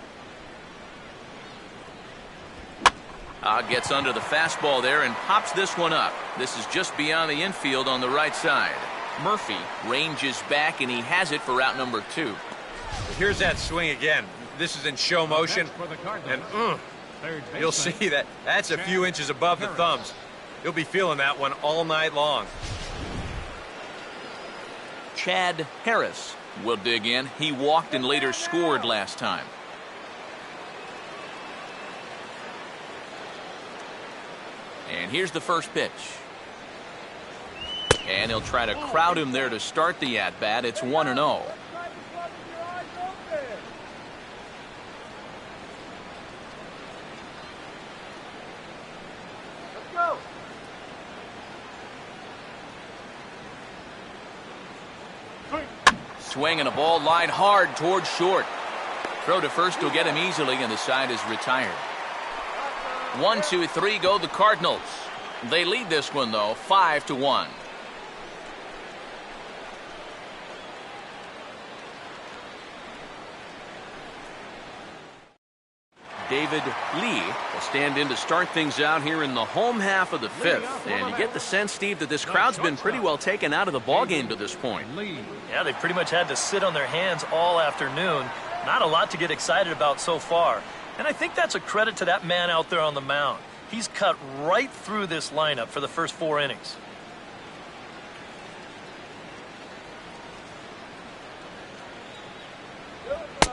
Gets under the fastball there and pops this one up. This is just beyond the infield on the right side. Murphy ranges back, and he has it for out number 2. Here's that swing again. This is in show motion, and you'll see that that's a few inches above the thumbs. You'll be feeling that one all night long. Chad Harris will dig in. He walked and later scored last time. And here's the first pitch. And he'll try to crowd him there to start the at-bat. It's 1-0. Swing and a ball lined hard towards short. Throw to first will get him easily, and the side is retired. 1, 2, 3 go the Cardinals. They lead this one, though, 5-1. David Lee will stand in to start things out here in the home half of the 5th. And you get the sense, Steve, that this crowd's been pretty well taken out of the ballgame to this point. Yeah, they've pretty much had to sit on their hands all afternoon. Not a lot to get excited about so far. And I think that's a credit to that man out there on the mound. He's cut right through this lineup for the first 4 innings.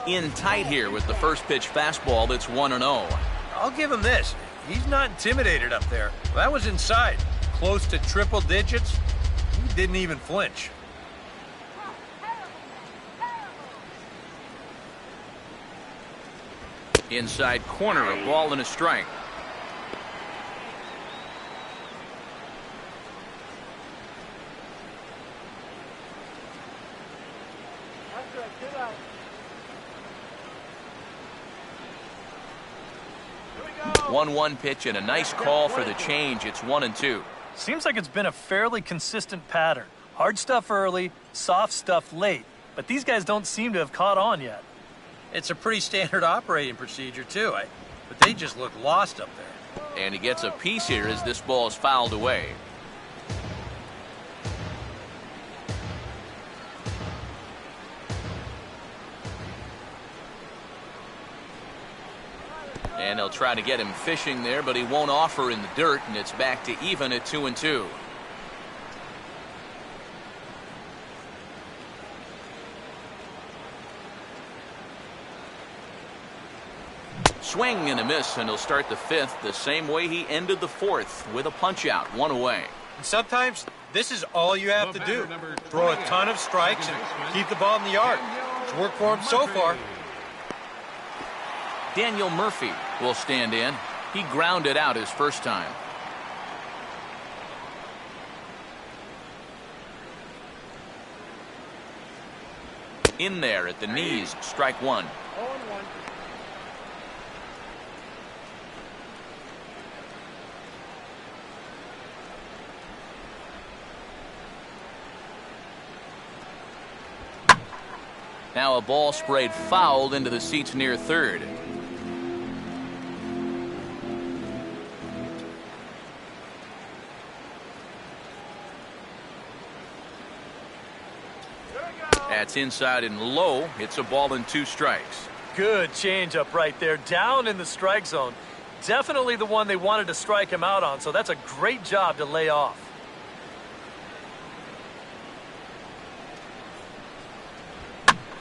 In tight here with the first pitch fastball. That's 1-0. I'll give him this. He's not intimidated up there. That was inside. Close to triple digits. He didn't even flinch. Inside corner, a ball and a strike. Go. 1-1 pitch and a nice call for the change. It's 1-2. Seems like it's been a fairly consistent pattern. Hard stuff early, soft stuff late. But these guys don't seem to have caught on yet. It's a pretty standard operating procedure, too. But they just look lost up there. And he gets a piece here as this ball is fouled away. And they'll try to get him fishing there, but he won't offer in the dirt, and it's back to even at 2-2. Swing and a miss, and he'll start the 5th the same way he ended the 4th with a punch out, 1 away. And sometimes this is all you have to do. Throw a ton of strikes and keep the ball in the yard. It's worked for him so far. Daniel Murphy will stand in. He grounded out his first time. In there at the knees, strike 1. Now a ball sprayed fouled into the seats near third. That's inside and low. It's a ball and 2 strikes. Good changeup right there, down in the strike zone. Definitely the one they wanted to strike him out on, so that's a great job to lay off.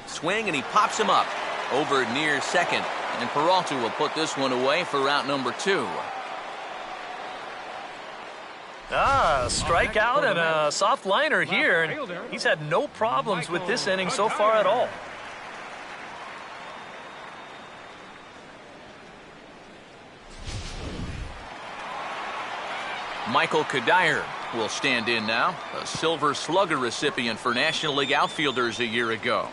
Swing, and he pops him up over near second. And Peralta will put this one away for route number 2. Strikeout and a soft liner here. And he's had no problems with this inning so far at all. Michael Kadire will stand in now, a Silver Slugger recipient for National League outfielders a year ago.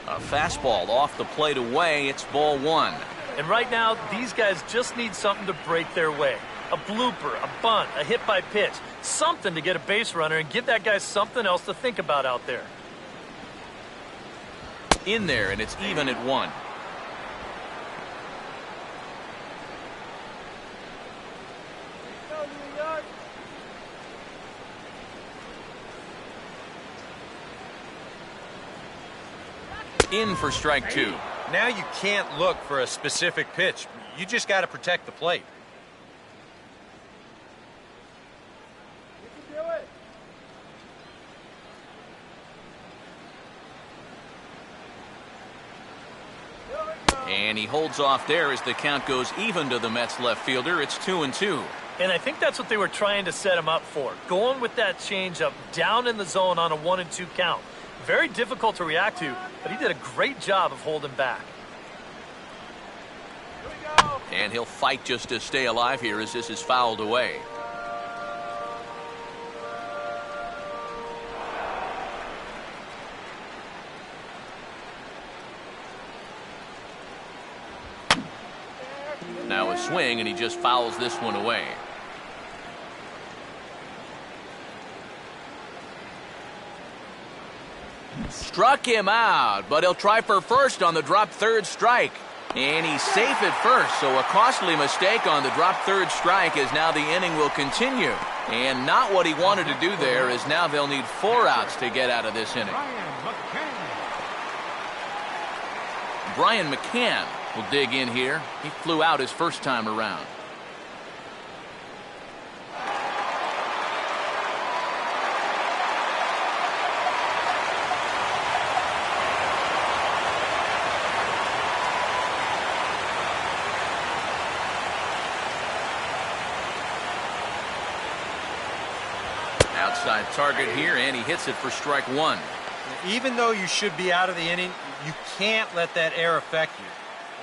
A fastball off the plate away. It's ball 1. And right now, these guys just need something to break their way. A blooper, a bunt, a hit by pitch. Something to get a base runner and give that guy something else to think about out there. in there, and it's even at 1. In for strike 2. Now you can't look for a specific pitch. You just got to protect the plate. You can do it. And he holds off there as the count goes even to the Mets left fielder. It's 2-2. And I think that's what they were trying to set him up for. Going with that changeup down in the zone on a 1-2 count. Very difficult to react to, but he did a great job of holding back. And he'll fight just to stay alive here as this is fouled away. Now a swing, and he just fouls this one away. Struck him out, but he'll try for first on the drop third strike. And he's safe at first, so a costly mistake on the drop third strike as now the inning will continue. And not what he wanted to do there, as now they'll need 4 outs to get out of this inning. Brian McCann will dig in here. He flew out his first time around. Outside target here, and he hits it for strike 1. Even though you should be out of the inning, you can't let that error affect you.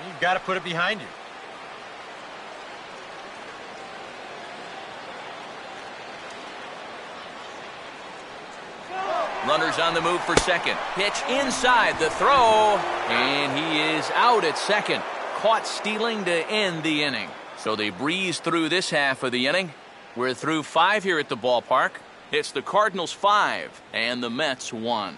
You've got to put it behind you. Runners on the move for second. Pitch inside the throw, and he is out at second. Caught stealing to end the inning. So they breeze through this half of the inning. We're through 5 here at the ballpark. It's the Cardinals 5 and the Mets 1.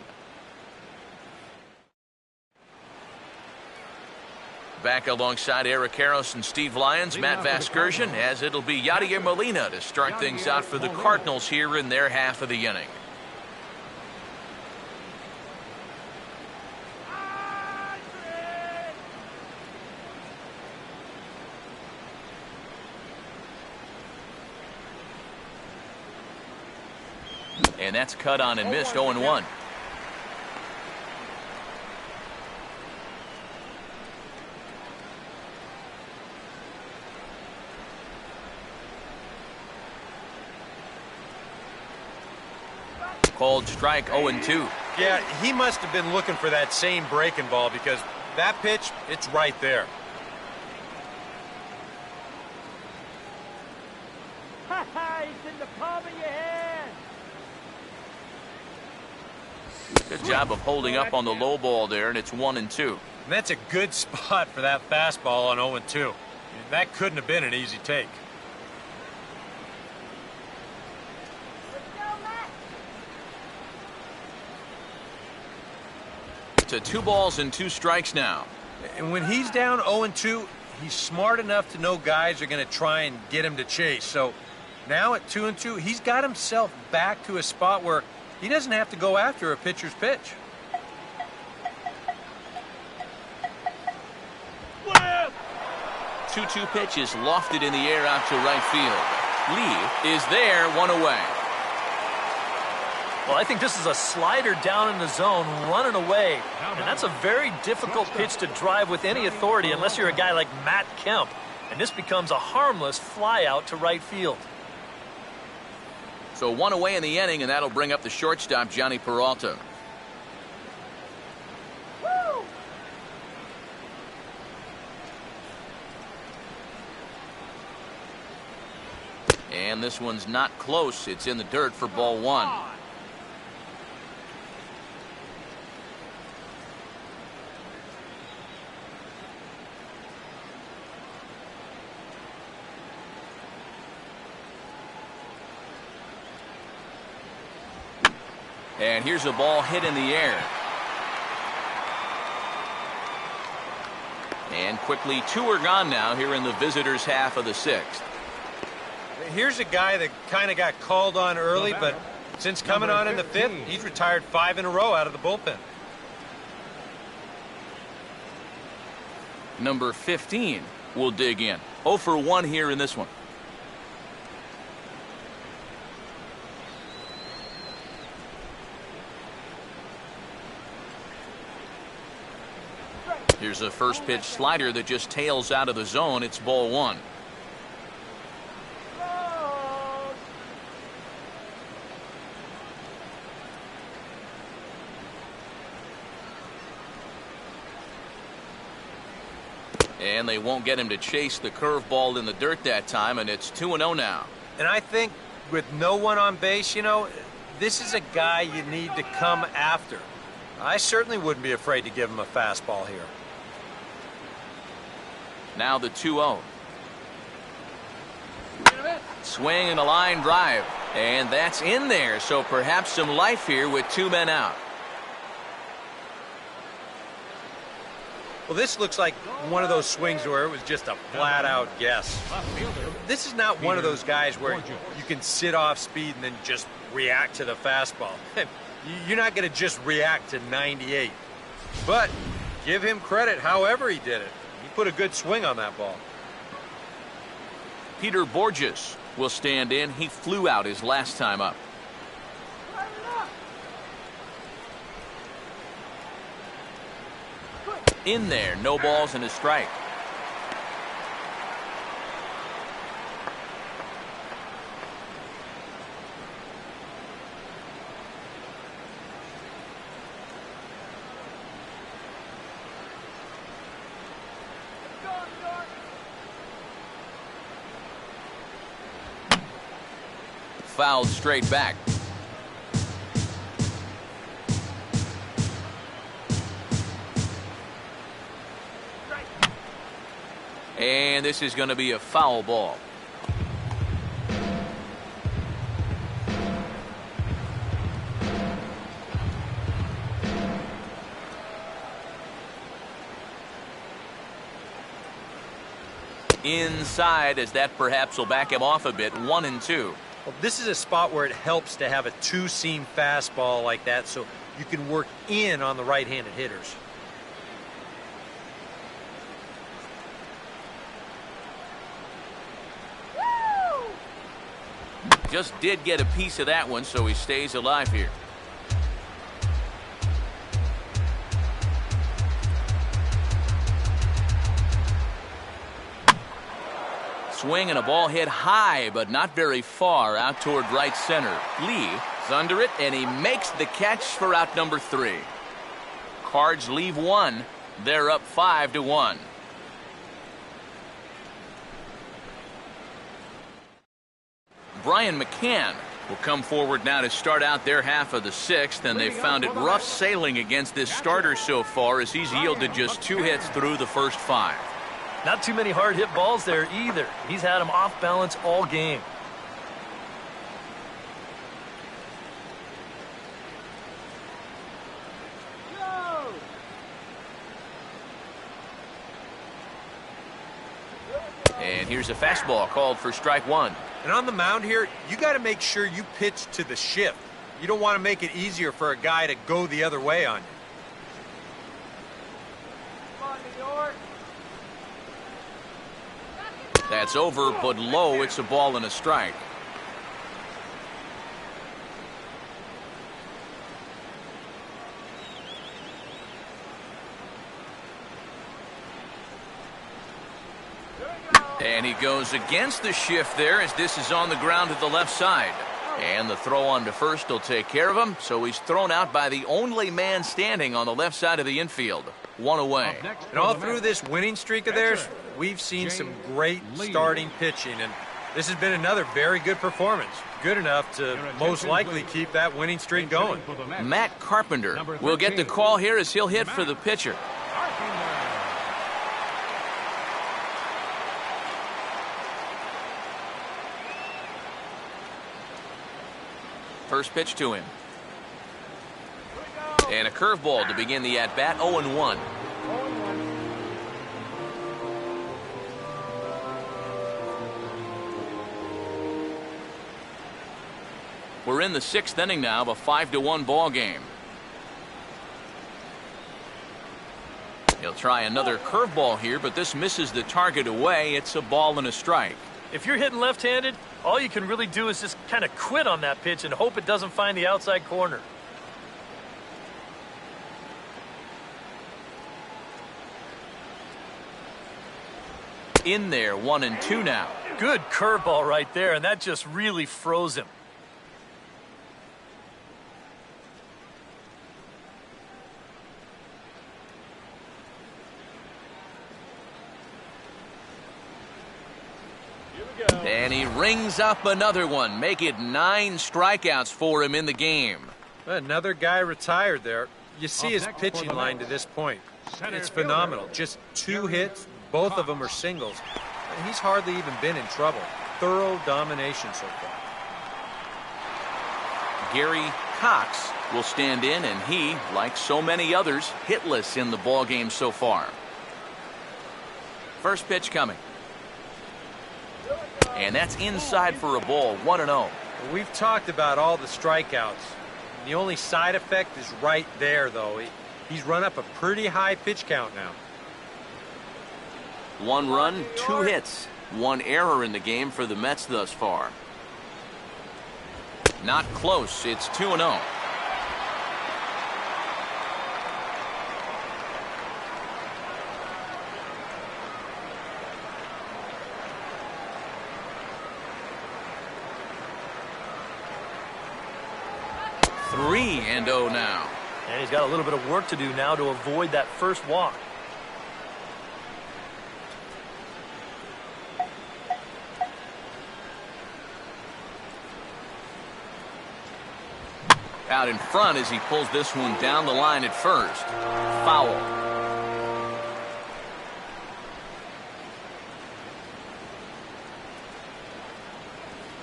Back alongside Eric Karros and Steve Lyons, Matt Vasgersian, as it'll be Yadier Molina to start things out for the Cardinals here in their half of the inning. And that's cut on and missed, 0-1. Called strike, 0-2. Yeah, he must have been looking for that same breaking ball because that pitch, it's right there. He's in the palm of your hand. Good job of holding up on the low ball there, and it's 1-2. And that's a good spot for that fastball on 0-2. That couldn't have been an easy take. To 2 balls and 2 strikes now. And when he's down 0-2, he's smart enough to know guys are going to try and get him to chase. So now at 2-2, he's got himself back to a spot where he doesn't have to go after a pitcher's pitch. 2-2 pitch is lofted in the air out to right field. Lee is there, 1 away. Well, I think this is a slider down in the zone, running away. And that's a very difficult pitch to drive with any authority unless you're a guy like Matt Kemp. And this becomes a harmless fly out to right field. So 1 away in the inning, and that'll bring up the shortstop, Johnny Peralta. Woo! And this one's not close. It's in the dirt for ball 1. And here's a ball hit in the air. And quickly 2 are gone now here in the visitors' half of the 6th. Here's a guy that kind of got called on early, but since coming on in the 5th, he's retired 5 in a row out of the bullpen. Number 15 will dig in. 0 for 1 here in this one. Here's a first pitch slider that just tails out of the zone. It's ball 1. And they won't get him to chase the curveball in the dirt that time, and it's 2-0 now. And I think with no one on base, you know, this is a guy you need to come after. I certainly wouldn't be afraid to give him a fastball here. Now the 2-0. Swing and a line drive. And that's in there, so perhaps some life here with 2 men out. Well, this looks like one of those swings where it was just a flat-out guess. This is not one of those guys where you can sit off speed and then just react to the fastball. You're not going to just react to 98. But give him credit however he did it. He put a good swing on that ball. Peter Borges will stand in. He flew out his last time up. In there, no balls and a strike. Fouled straight back. And this is going to be a foul ball. Inside, as that perhaps will back him off a bit. 1-2. Well, this is a spot where it helps to have a 2-seam fastball like that so you can work in on the right-handed hitters. Just did get a piece of that one, so he stays alive here. Swing and a ball hit high, but not very far out toward right center. Lee is under it, and he makes the catch for out number 3. Cards leave 1. They're up 5-1. Brian McCann will come forward now to start out their half of the 6th, and they've found it rough sailing against this starter so far as he's yielded just 2 hits through the first 5. Not too many hard hit balls there either. He's had them off balance all game. And here's a fastball called for strike 1. And on the mound here, you got to make sure you pitch to the shift. You don't want to make it easier for a guy to go the other way on you. That's over, but low. It's a ball and a strike. And he goes against the shift there as this is on the ground to the left side. And the throw on to first will take care of him, so he's thrown out by the only man standing on the left side of the infield. 1 away. And all through this winning streak of theirs, we've seen some great starting pitching, and this has been another very good performance. Good enough to most likely keep that winning streak going. Matt Carpenter will get the call here as he'll hit for the pitcher. First pitch to him. And a curveball to begin the at-bat. 0-1. We're in the 6th inning now of a 5-1 ball game. He'll try another curveball here, but this misses the target away. It's a ball and a strike. If you're hitting left-handed, all you can really do is just kind of quit on that pitch and hope it doesn't find the outside corner. In there, 1-2 now. Good curveball right there, and that just really froze him. And he rings up another one. Make it 9 strikeouts for him in the game. Another guy retired there. You see his pitching line to this point. It's phenomenal. Just 2 hits, both of them are singles. And he's hardly even been in trouble. Thorough domination so far. Gary Cox will stand in, and he, like so many others, hitless in the ball game so far. First pitch coming. And that's inside for a ball, 1-0. We've talked about all the strikeouts. The only side effect is right there, though. He's run up a pretty high pitch count now. 1 run, 2 hits. 1 error in the game for the Mets thus far. Not close. It's 2-0. Three and 0 now. And he's got a little bit of work to do now to avoid that first walk. Out in front as he pulls this one down the line at first. Foul.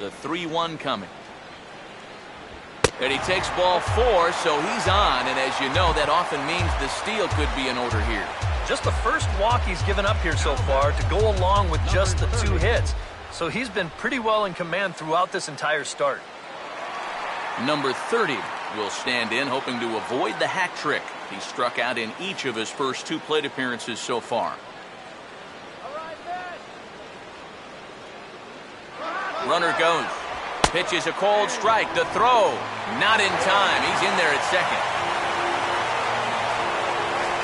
The 3-1 coming. And he takes ball 4, so he's on. And as you know, that often means the steal could be in order here. Just the first walk he's given up here so far to go along with just the 2 hits. So he's been pretty well in command throughout this entire start. Number 30 will stand in, hoping to avoid the hat trick. He struck out in each of his first 2 plate appearances so far. Runner goes. Pitch is a cold strike. The throw. Not in time. He's in there at second.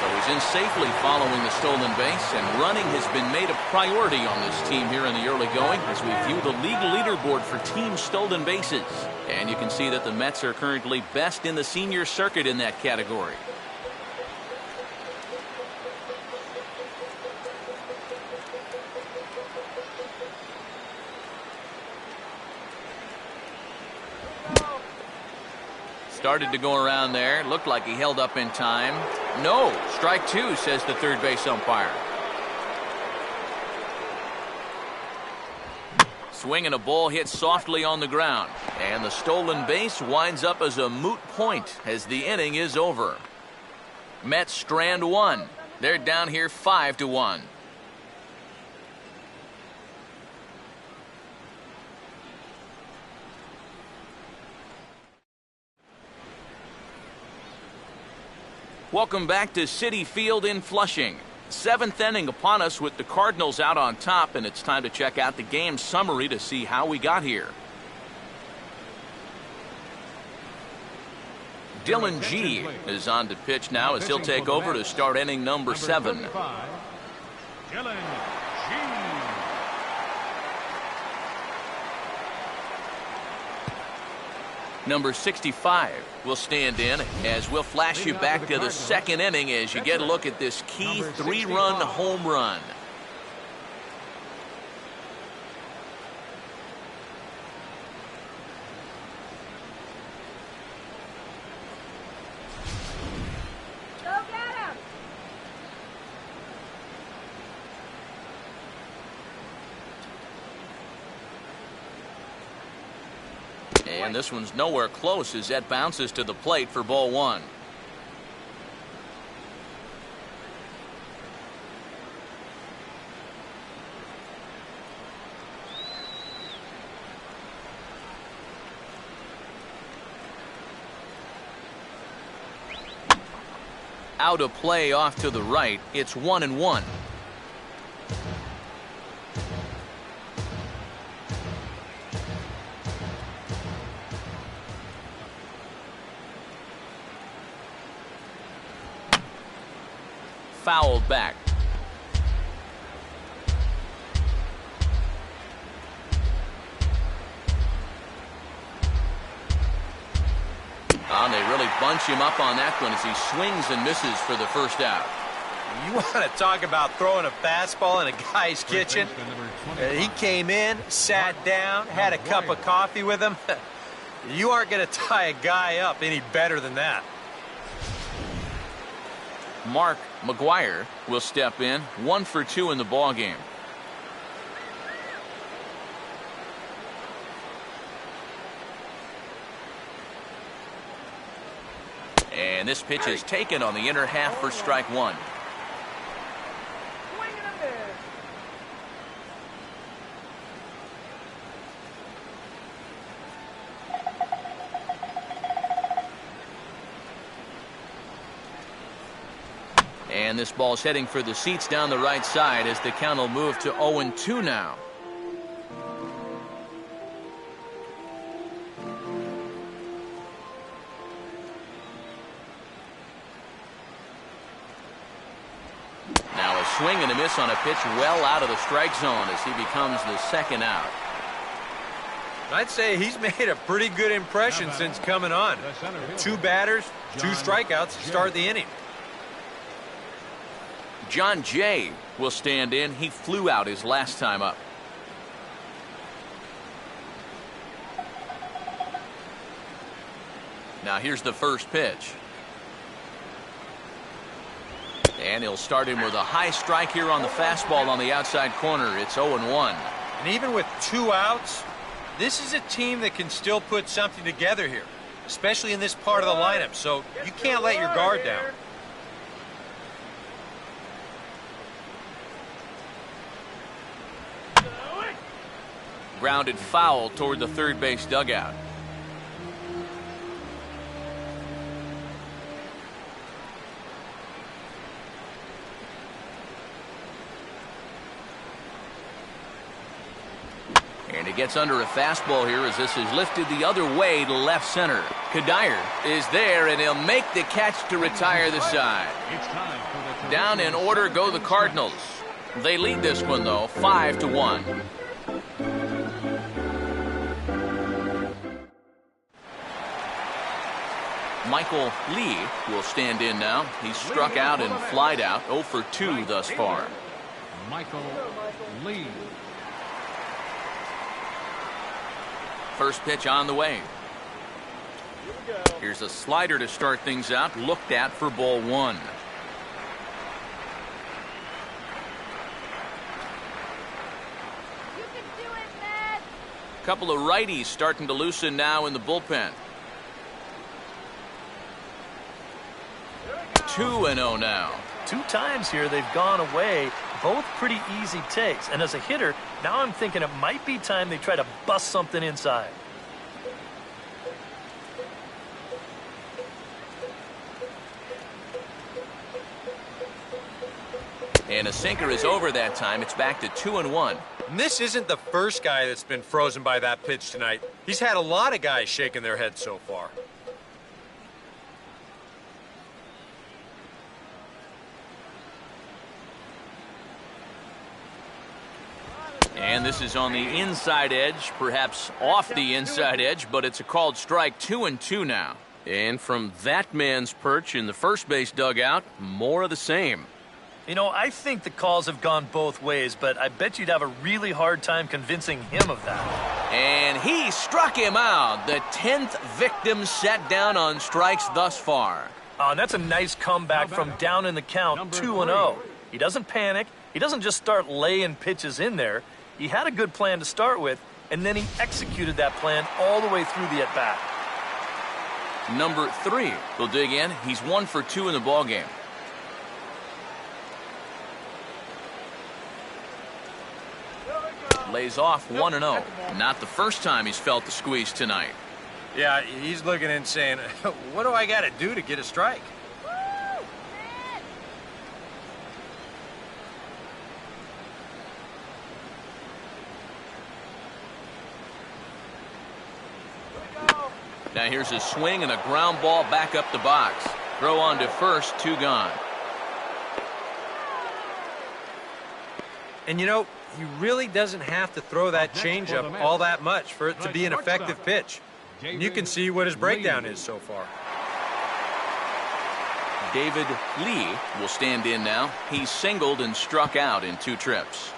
So he's in safely following the stolen base, and running has been made a priority on this team here in the early going as we view the league leaderboard for team stolen bases. And you can see that the Mets are currently best in the senior circuit in that category. Started to go around there. Looked like he held up in time. No. Strike 2, says the third base umpire. Swinging a ball hit softly on the ground. And the stolen base winds up as a moot point as the inning is over. Mets strand 1. They're down here 5-1. Welcome back to Citi Field in Flushing. 7th inning upon us with the Cardinals out on top, and it's time to check out the game summary to see how we got here. Dylan G is on to pitch now as he'll take over to start inning number 7. Dylan G. Number 65 will stand in as we'll flash you back to the 2nd inning as you get a look at this key 3-run home run. And this one's nowhere close as that bounces to the plate for ball 1. out of play off to the right. It's 1-1. Fouled back. And they really bunch him up on that one as he swings and misses for the first out. You want to talk about throwing a fastball in a guy's kitchen? He came in, sat down, had a cup of coffee with him. You aren't going to tie a guy up any better than that. Mark McGuire will step in, 1 for 2 in the ball game. And this pitch is taken on the inner half for strike 1. And this ball's heading for the seats down the right side as the count will move to 0-2 now. Now a swing and a miss on a pitch well out of the strike zone as he becomes the second out. I'd say he's made a pretty good impression since coming on. 2 batters, 2 strikeouts to start the inning. John Jay will stand in. He flew out his last time up. Now here's the first pitch. And he'll start him with a high strike here on the fastball on the outside corner. It's 0-1. And even with 2 outs, this is a team that can still put something together here, especially in this part of the lineup. So you can't let your guard down. Grounded foul toward the third base dugout. And he gets under a fastball here as this is lifted the other way to left center. Kadire is there, and he'll make the catch to retire the side. Down in order go the Cardinals. They lead this one, though, 5-1. Michael Lee will stand in now. He's struck out and flied out, 0 for 2 thus far. Michael Lee. First pitch on the way. Here's a slider to start things out, looked at for ball 1. You can do it, man. Couple of righties starting to loosen now in the bullpen. 2-0 now. 2 times here they've gone away, both pretty easy takes. And as a hitter, now I'm thinking it might be time they try to bust something inside. And a sinker is over that time. It's back to 2-1. And this isn't the first guy that's been frozen by that pitch tonight. He's had a lot of guys shaking their heads so far. And this is on the inside edge, perhaps off the inside edge, but it's a called strike. 2-2 now. And from that man's perch in the first base dugout, more of the same. You know, I think the calls have gone both ways, but I bet you'd have a really hard time convincing him of that. And he struck him out. The 10th victim set down on strikes thus far. And that's a nice comeback from down in the count, 2-0. He doesn't panic. He doesn't just start laying pitches in there. He had a good plan to start with, and then he executed that plan all the way through the at-bat. Number 3 will dig in. He's 1 for 2 in the ballgame. Lays off 1-0. Not the first time he's felt the squeeze tonight. Yeah, he's looking and saying, what do I got to do to get a strike? Now here's a swing and a ground ball back up the box. Throw on to first, 2 gone. And you know, he really doesn't have to throw that changeup all that much for it to be an effective pitch. And you can see what his breakdown is so far. David Lee will stand in now. He's singled and struck out in 2 trips.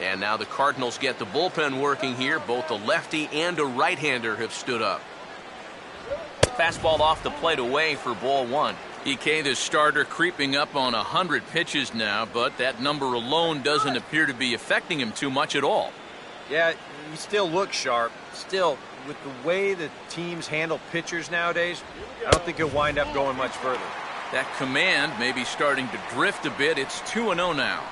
And now the Cardinals get the bullpen working here. Both a lefty and a right-hander have stood up. Fastball off the plate away for ball 1. EK, the starter, creeping up on 100 pitches now, but that number alone doesn't appear to be affecting him too much at all. Yeah, he still looks sharp. Still, with the way the teams handle pitchers nowadays, I don't think he'll wind up going much further. That command may be starting to drift a bit. It's 2-0 now.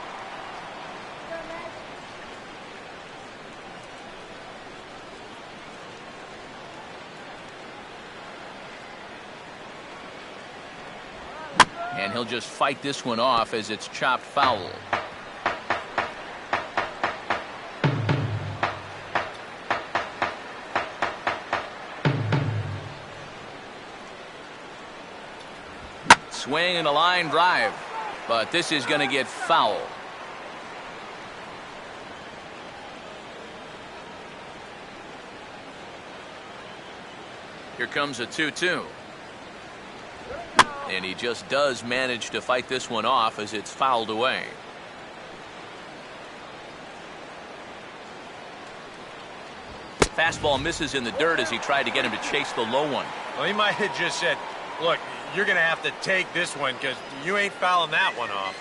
And he'll just fight this one off as it's chopped foul. Swing and a line drive, but this is going to get foul. Here comes a 2-2. And he just does manage to fight this one off as it's fouled away. Fastball misses in the dirt as he tried to get him to chase the low one. Well, he might have just said, look, you're going to have to take this one because you ain't fouling that one off.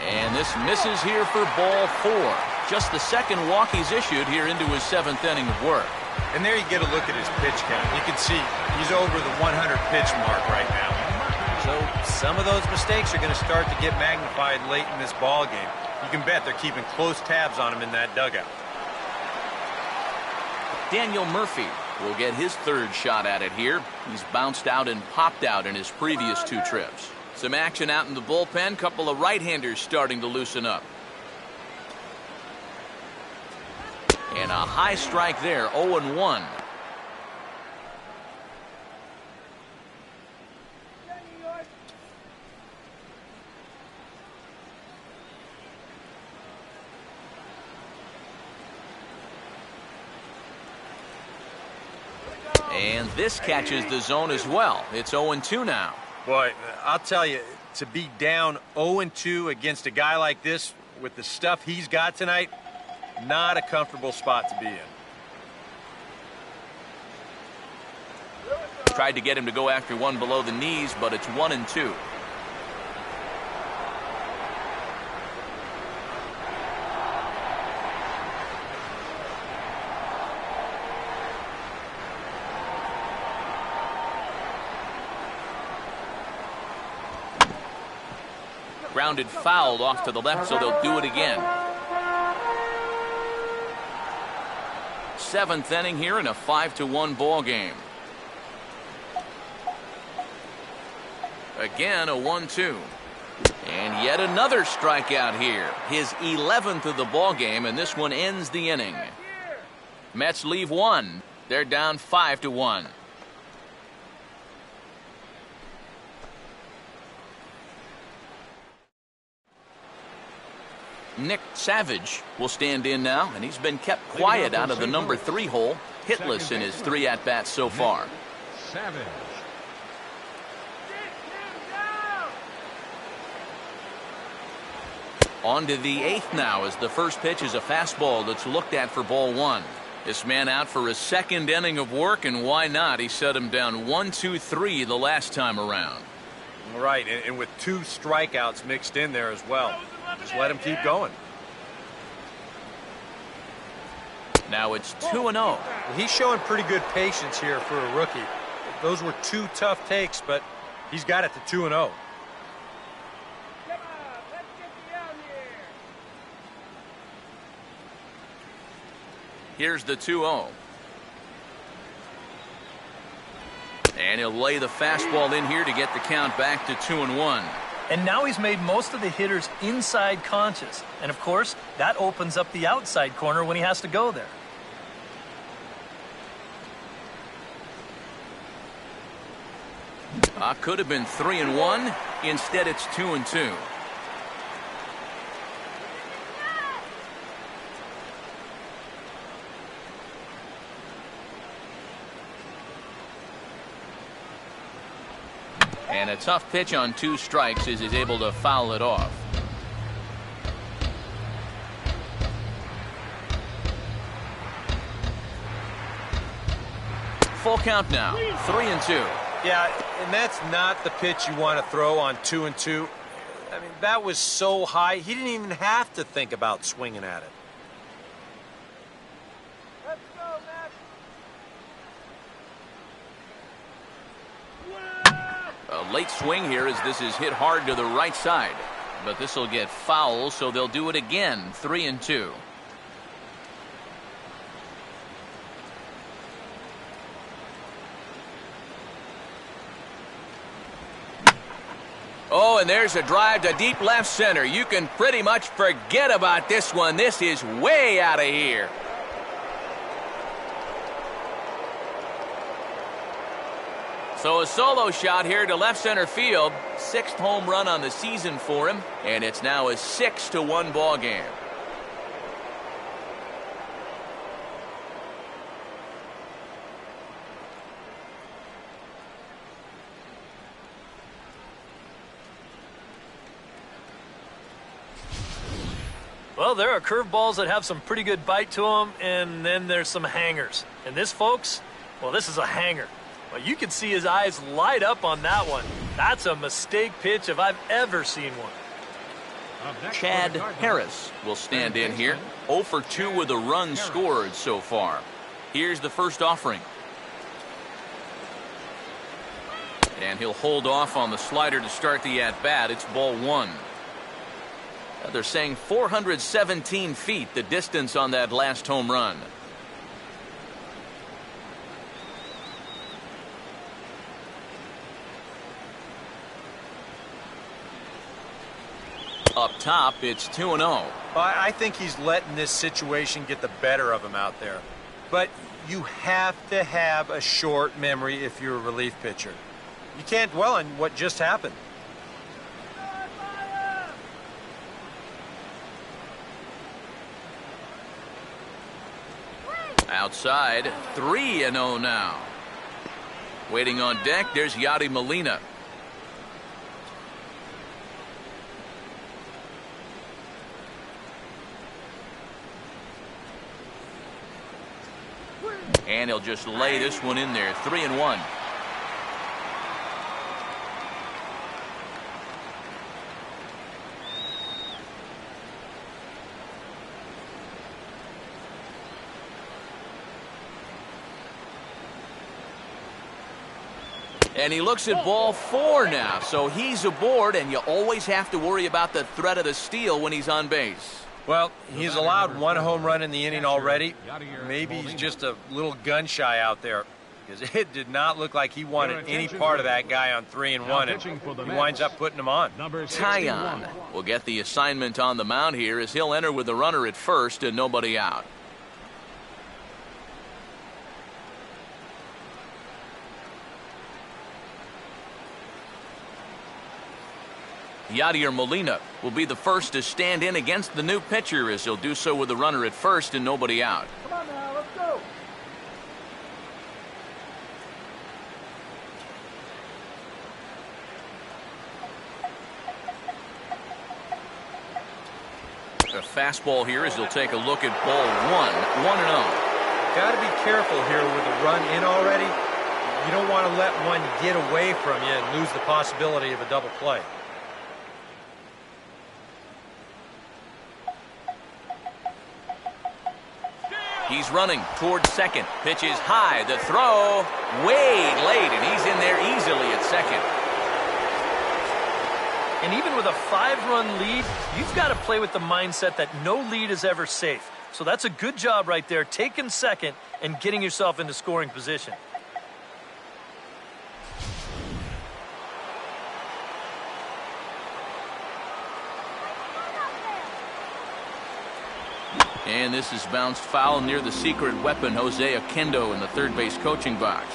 And this misses here for ball 4. Just the second walk he's issued here into his 7th inning of work. And there you get a look at his pitch count. You can see he's over the 100 pitch mark right now. So some of those mistakes are going to start to get magnified late in this ball game. You can bet they're keeping close tabs on him in that dugout. Daniel Murphy will get his 3rd shot at it here. He's bounced out and popped out in his previous 2 trips. Some action out in the bullpen. Couple of right-handers starting to loosen up. And a high strike there, 0-1. And this catches the zone as well. It's 0-2 now. Boy, I'll tell you, to be down 0-2 against a guy like this with the stuff he's got tonight, not a comfortable spot to be in. Tried to get him to go after one below the knees, but it's 1-2. Grounded fouled off to the left, so they'll do it again. 7th inning here in a 5-1 ball game. Again a 1-2. And yet another strikeout here. His 11th of the ball game, and this one ends the inning. Mets leave 1. They're down 5-1. Nick Savage will stand in now, and he's been kept quiet out of the number 3 hole, hitless in his 3 at-bats so far. Savage. On to the 8th now, as the first pitch is a fastball that's looked at for ball 1. This man out for a 2nd inning of work, and why not? He set him down 1-2-3 the last time around. Right, and with 2 strikeouts mixed in there as well. Just let him keep going. Now it's 2-0. He's showing pretty good patience here for a rookie. Those were 2 tough takes, but he's got it to 2-0. Here's the 2-0. And he'll lay the fastball in here to get the count back to 2-1. And now he's made most of the hitters inside conscious. And, of course, that opens up the outside corner when he has to go there. Could have been 3-1. Instead, it's 2-2. And a tough pitch on 2 strikes as he's able to foul it off. Full count now, 3-2. Yeah, and that's not the pitch you want to throw on 2-2. I mean, that was so high, he didn't even have to think about swinging at it. Let's go, Matt. A late swing here as this is hit hard to the right side. But this will get foul, so they'll do it again, 3-2. Oh, and there's a drive to deep left center. You can pretty much forget about this one. This is way out of here. So a solo shot here to left center field. 6th home run on the season for him, and it's now a 6-1 ball game. Well, there are curveballs that have some pretty good bite to them, and then there's some hangers. And this, folks, well, this is a hanger. Well, you can see his eyes light up on that one. That's a mistake pitch if I've ever seen one. Chad Harris will stand in here. 0 for 2 with a run scored so far. Here's the first offering. And he'll hold off on the slider to start the at-bat. It's ball 1. They're saying 417 feet, the distance on that last home run. Up top, it's 2-0. I think he's letting this situation get the better of him out there. But you have to have a short memory if you're a relief pitcher. You can't dwell on what just happened. Outside, 3-0 now. Waiting on deck, there's Yadi Molina. And he'll just lay this one in there, 3-1. And he looks at ball 4 now, so he's aboard, and you always have to worry about the threat of the steal when he's on base. Well, he's allowed 1 home run in the inning already. Maybe he's just a little gun shy out there, because it did not look like he wanted any part of that guy on 3-1, and he winds up putting him on. Tyon will get the assignment on the mound here as he'll enter with the runner at first and nobody out. Yadier Molina will be the first to stand in against the new pitcher as he'll do so with the runner at first and nobody out. Come on now, let's go. A fastball here as he'll take a look at ball 1, 1-0. Got to be careful here with the run in already. You don't want to let one get away from you and lose the possibility of a double play. He's running towards second. Pitch is high. The throw way late, and he's in there easily at second. And even with a 5-run lead, you've got to play with the mindset that no lead is ever safe. So that's a good job right there, taking second and getting yourself into scoring position. And this is bounced foul near the secret weapon, Jose Oquendo, in the third base coaching box.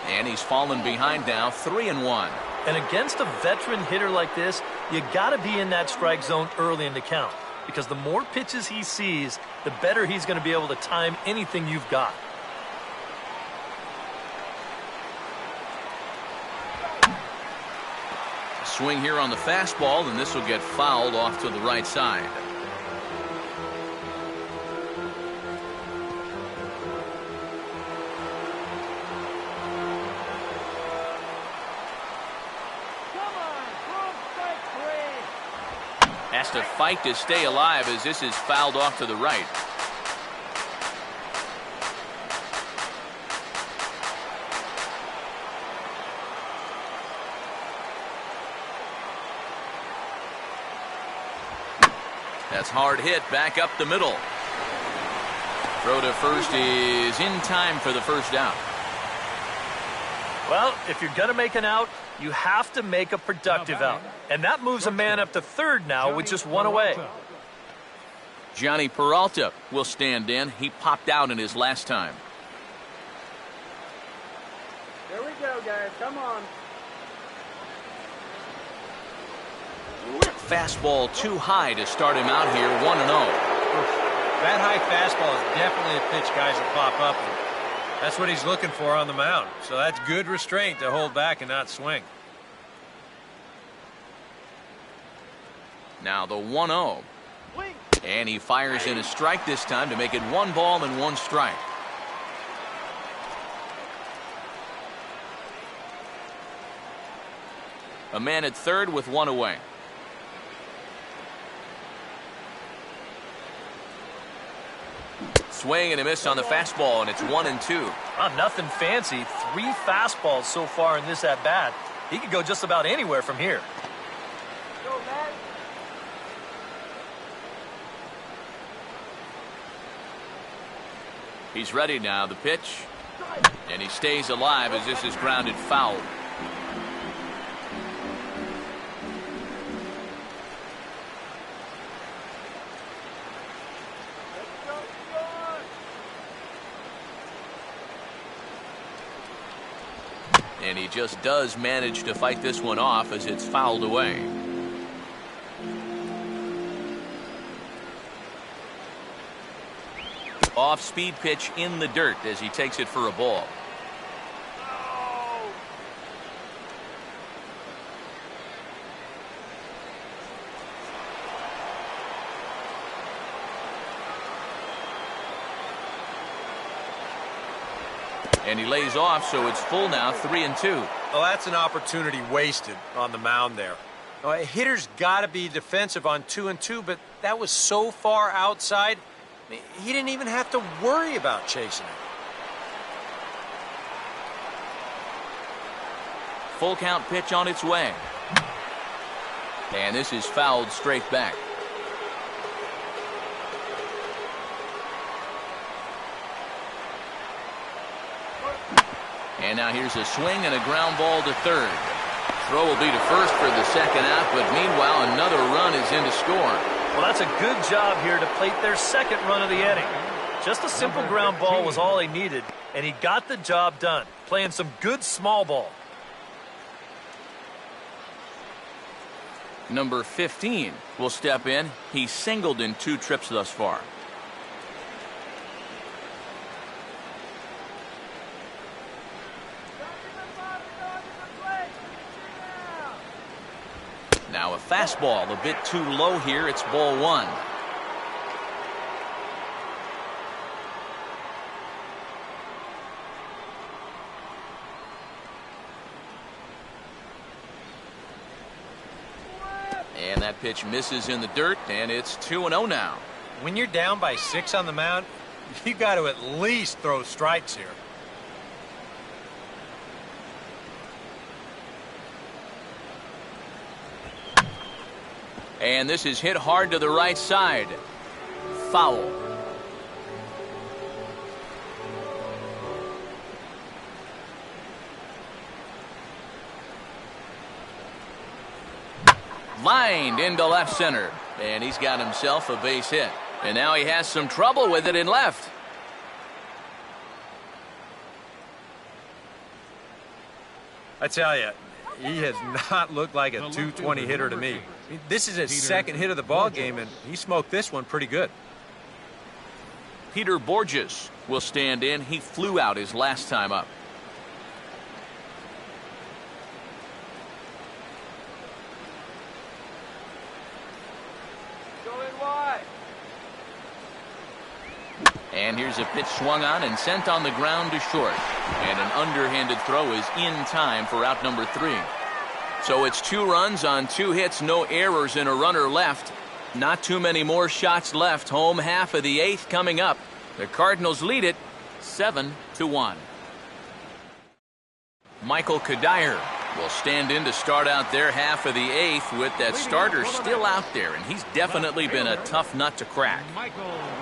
And he's fallen behind now, 3-1. And against a veteran hitter like this, you got to be in that strike zone early in the count, because the more pitches he sees, the better he's going to be able to time anything you've got. A swing here on the fastball, and this will get fouled off to the right side. Has to fight to stay alive as this is fouled off to the right. That's hard hit back up the middle. Throw to first is in time for the first out. Well, if you're going to make an out, you have to make a productive out. And that moves a man up to third now with just one away. Johnny Peralta will stand in. He popped out in his last time. Here we go, guys. Come on. Fastball too high to start him out here, 1-0. That high fastball is definitely a pitch guys will pop up. And that's what he's looking for on the mound. So that's good restraint to hold back and not swing. Now the 1-0. And he fires in a strike this time to make it 1 ball and 1 strike. A man at third with 1 away. Swing and a miss on the fastball, and it's 1-2. Nothing fancy. 3 fastballs so far in this at bat. He could go just about anywhere from here. Go, Matt. He's ready now. The pitch. And he stays alive as this is grounded foul. And he just does manage to fight this one off as it's fouled away. Off-speed pitch in the dirt as he takes it for a ball. And he lays off, so it's full now, 3-2. Well, that's an opportunity wasted on the mound there. A hitter's got to be defensive on 2-2, but that was so far outside, he didn't even have to worry about chasing it. Full count pitch on its way. And this is fouled straight back. And now here's a swing and a ground ball to third. Throw will be to first for the second out, but meanwhile another run is in to score. Well, that's a good job here to plate their second run of the inning. Just a simple ground ball was all he needed, and he got the job done, playing some good small ball. Number 15 will step in. He's singled in 2 trips thus far. Now a fastball a bit too low here. It's ball 1. And that pitch misses in the dirt, and it's 2-0 now. When you're down by 6 on the mound, you got to at least throw strikes here. And this is hit hard to the right side. Foul. Lined into left center. And he's got himself a base hit. And now he has some trouble with it in left. I tell you, he has not looked like a 220 hitter to me. I mean, this is his second hit of the ball game, and he smoked this one pretty good. Peter Borges will stand in. He flew out his last time up. And here's a pitch swung on and sent on the ground to short. And an underhanded throw is in time for out number 3. So it's 2 runs on 2 hits, no errors, and a runner left. Not too many more shots left. Home half of the 8th coming up. The Cardinals lead it 7-1. Michael Kadire will stand in to start out their half of the 8th with that starter still out there, and he's definitely been a tough nut to crack.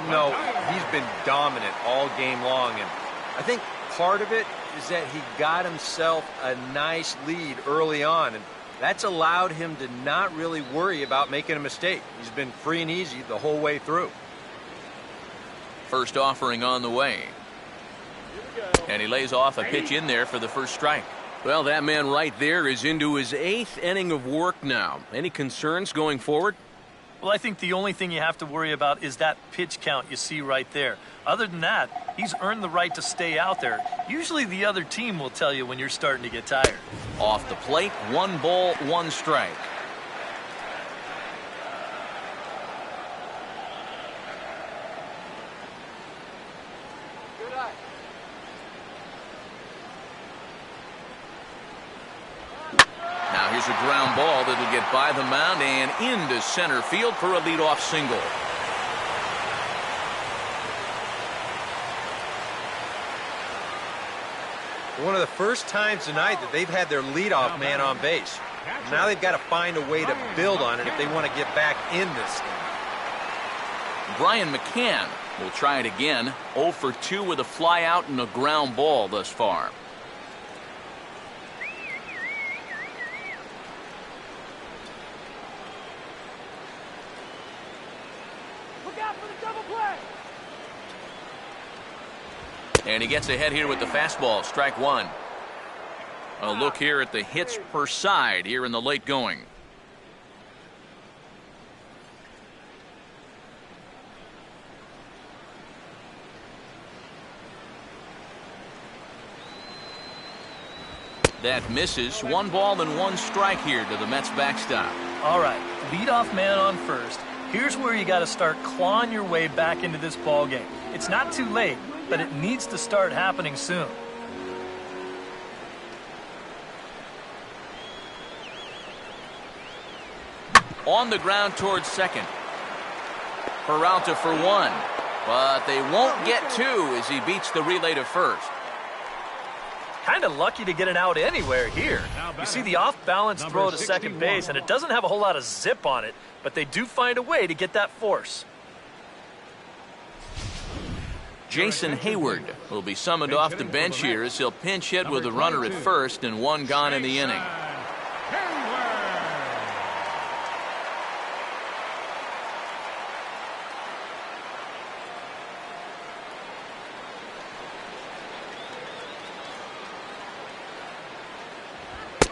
No, he's been dominant all game long, and I think part of it is that he got himself a nice lead early on, and that's allowed him to not really worry about making a mistake. He's been free and easy the whole way through. First offering on the way. And he lays off a pitch in there for the first strike. Well, that man right there is into his 8th inning of work now. Any concerns going forward? Well, I think the only thing you have to worry about is that pitch count you see right there. Other than that, he's earned the right to stay out there. Usually the other team will tell you when you're starting to get tired. Off the plate, 1 ball, 1 strike. Now here's a ground ball that'll get by the mound and into center field for a leadoff single. One of the first times tonight that they've had their leadoff man on base. Now they've got to find a way to build on it if they want to get back in this game. Brian McCann will try it again. 0 for 2 with a fly out and a ground ball thus far. And he gets ahead here with the fastball. Strike 1. A look here at the hits per side here in the late going. That misses. 1 ball and 1 strike here to the Mets backstop. All right, leadoff man on first. Here's where you got to start clawing your way back into this ball game. It's not too late, but it needs to start happening soon. On the ground towards second. Peralta for 1. But they won't get 2 as he beats the relay to first. Kind of lucky to get an out anywhere here. You see the off-balance throw to second base, and it doesn't have a whole lot of zip on it, but they do find a way to get that force. Jason Hayward will be summoned off the bench here as he'll pinch hit with a runner at first and 1 gone in the inning.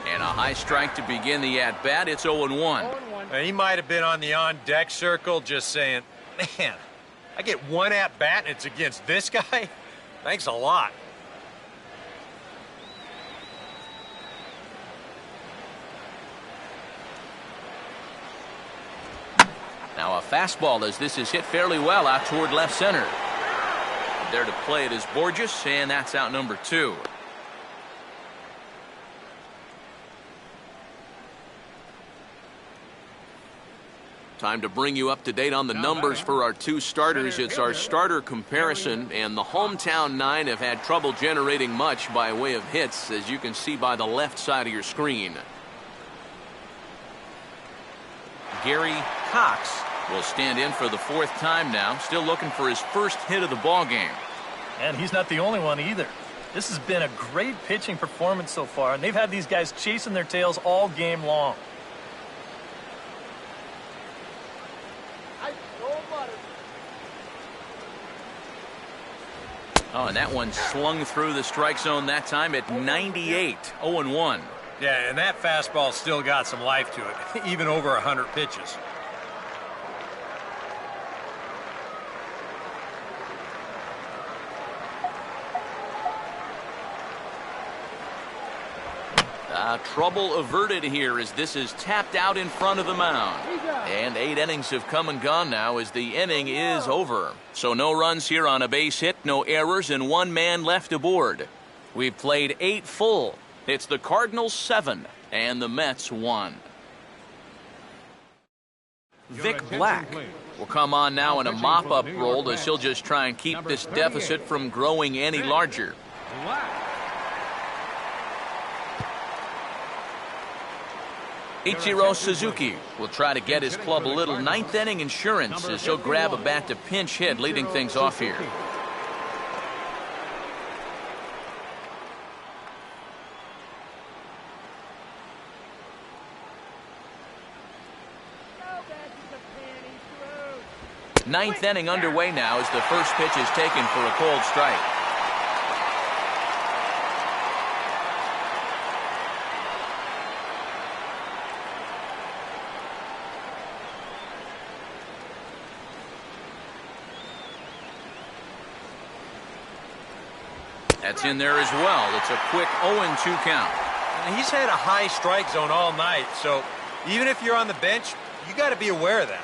And a high strike to begin the at-bat. It's 0-1. He might have been on the on-deck circle just saying, man, I get 1 at-bat and it's against this guy? Thanks a lot. Now a fastball as this is hit fairly well out toward left center. There to play it is Borges, and that's out number 2. Time to bring you up to date on the numbers for our 2 starters. It's our starter comparison, and the hometown 9 have had trouble generating much by way of hits, as you can see by the left side of your screen. Gary Cox will stand in for the 4th time now, still looking for his first hit of the ball game. And he's not the only one either. This has been a great pitching performance so far, and they've had these guys chasing their tails all game long. Oh, and that one slung through the strike zone that time at 98, 0-1. Yeah, and that fastball still got some life to it, even over 100 pitches. Trouble averted here as this is tapped out in front of the mound. And 8 innings have come and gone now as the inning is over. So no runs here on a base hit, no errors, and 1 man left aboard. We've played 8 full. It's the Cardinals 7 and the Mets 1. Vic Black will come on now in a mop-up role as he'll just try and keep this deficit from growing any larger. Ichiro Suzuki will try to get his club a little 9th inning insurance as he'll grab a bat to pinch hit, leading things off here. Ninth inning underway now as the first pitch is taken for a cold strike. That's in there as well. It's a quick 0-2 count. And he's had a high strike zone all night, so even if you're on the bench, you got to be aware of that.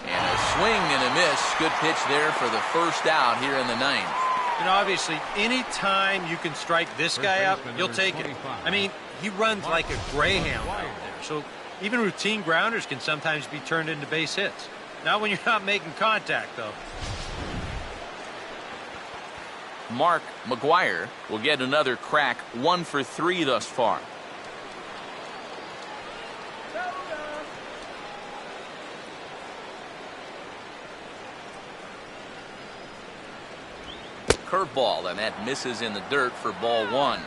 And a swing and a miss. Good pitch there for the first out here in the 9th. You know, obviously, any time you can strike this guy out, you'll take it. I mean, he runs like a greyhound out there. So even routine grounders can sometimes be turned into base hits. Not when you're not making contact, though. Mark McGuire will get another crack, 1 for 3 thus far. Curveball, and that misses in the dirt for ball 1.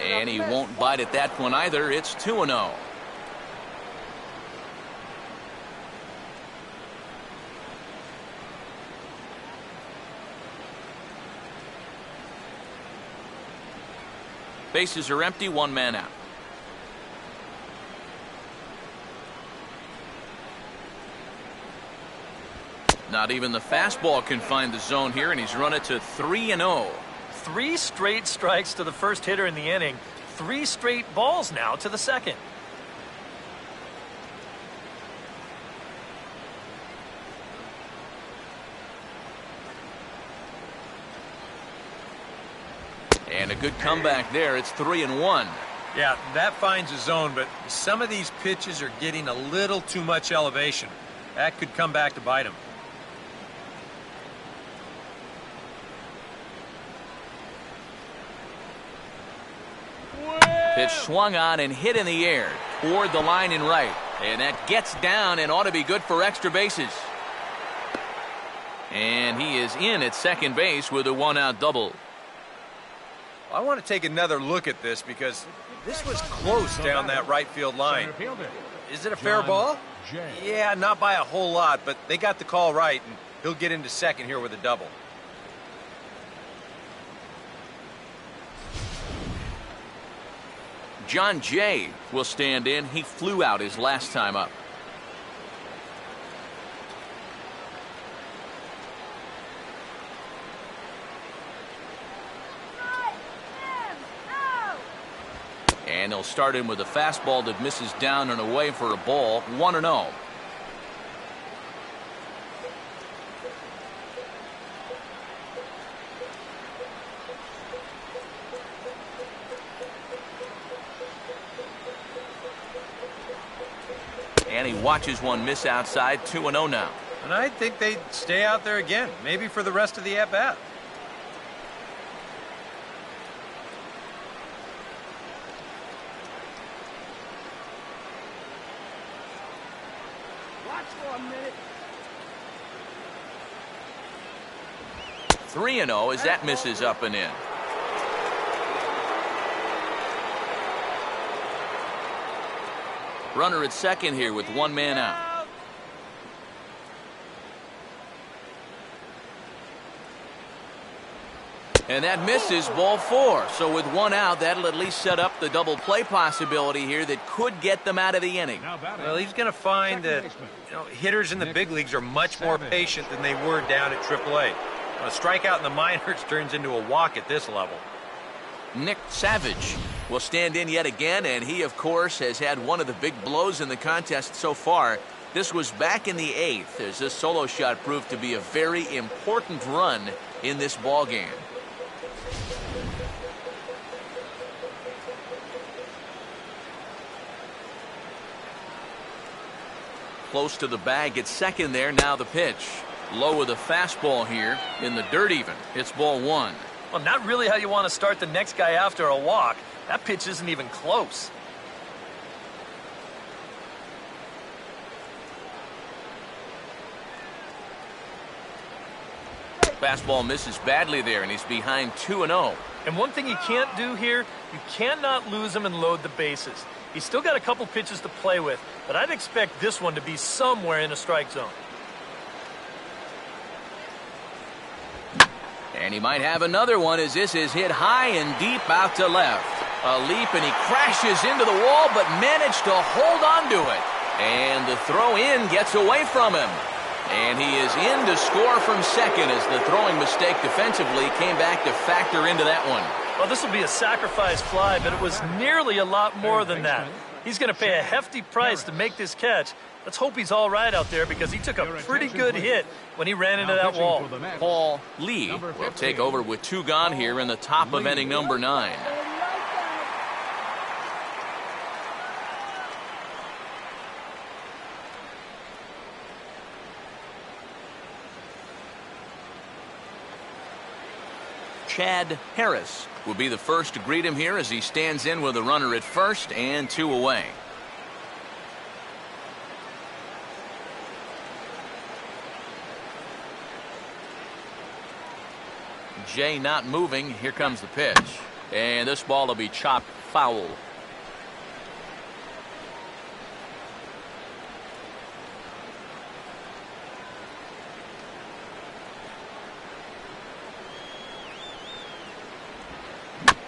And he won't bite at that one either. It's 2-0. Bases are empty, 1 man out. Not even the fastball can find the zone here, and he's run it to 3-0. 3 straight strikes to the first hitter in the inning. 3 straight balls now to the second. And a good comeback there. It's 3-1. Yeah, that finds a zone, but some of these pitches are getting a little too much elevation. That could come back to bite him. Pitch swung on and hit in the air toward the line and right. And that gets down and ought to be good for extra bases. And he is in at second base with a 1-out double. I want to take another look at this because this was close down that right field line. Is it a fair ball? Yeah, not by a whole lot, but they got the call right, and he'll get into second here with a double. John Jay will stand in. He flew out his last time up. And he'll start in with a fastball that misses down and away for a ball. 1-0. And he watches one miss outside. 2-0 now. And I think they'd stay out there again, maybe for the rest of the at-bat. Watch for a minute. 3-0 as that misses up and in. Runner at second here with one man out. And that misses, ball 4. So with one out, that'll at least set up the double play possibility here that could get them out of the inning. Well, he's going to find that hitters in the big leagues are much more patient than they were down at AAA. A strikeout in the minors turns into a walk at this level. Nick Savage will stand in yet again, and he, of course, has had one of the big blows in the contest so far. This was back in the 8th as this solo shot proved to be a very important run in this ball game. Close to the bag at second there. Now the pitch. Low with a fastball here in the dirt even. It's ball 1. Well, not really how you want to start the next guy after a walk. That pitch isn't even close. Fastball misses badly there, and he's behind 2-0. And one thing you can't do here, you cannot lose him and load the bases. He's still got a couple pitches to play with, but I'd expect this one to be somewhere in a strike zone. And he might have another one as this is hit high and deep out to left. A leap, and he crashes into the wall, but managed to hold on to it. And the throw in gets away from him. And he is in to score from second as the throwing mistake defensively came back to factor into that one. Well, this will be a sacrifice fly, but it was nearly a lot more than that. He's going to pay a hefty price to make this catch. Let's hope he's all right out there because he took a pretty good hit when he ran into that wall. Paul Lee will take over with 2 gone here in the top of inning number 9. Chad Harris will be the first to greet him here as he stands in with a runner at first and 2 away. Jay not moving. Here comes the pitch. And this ball will be chopped foul.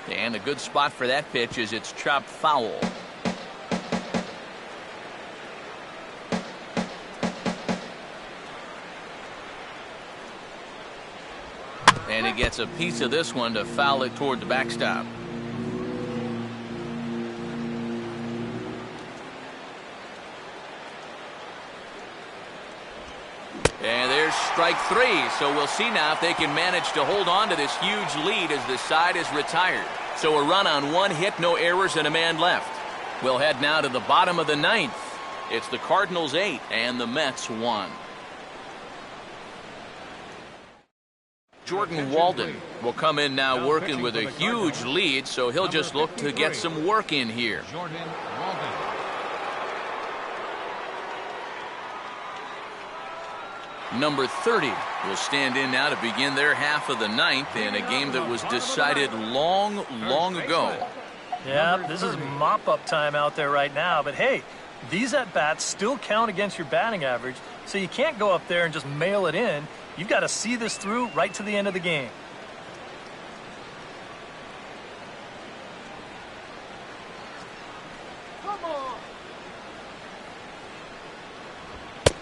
And a good spot for that pitch is it's chopped foul. And he gets a piece of this one to foul it toward the backstop. And there's strike 3. So we'll see now if they can manage to hold on to this huge lead as the side is retired. So a run on 1 hit, no errors, and a man left. We'll head now to the bottom of the 9th. It's the Cardinals 8 and the Mets 1. Jordan Walden will come in now working with a huge lead, so he'll just look to get some work in here. Jordan Walden. Number 30 will stand in now to begin their half of the 9th in a game that was decided long ago. Yeah, this is mop-up time out there right now, but hey, these at-bats still count against your batting average, so you can't go up there and just mail it in. You've got to see this through right to the end of the game.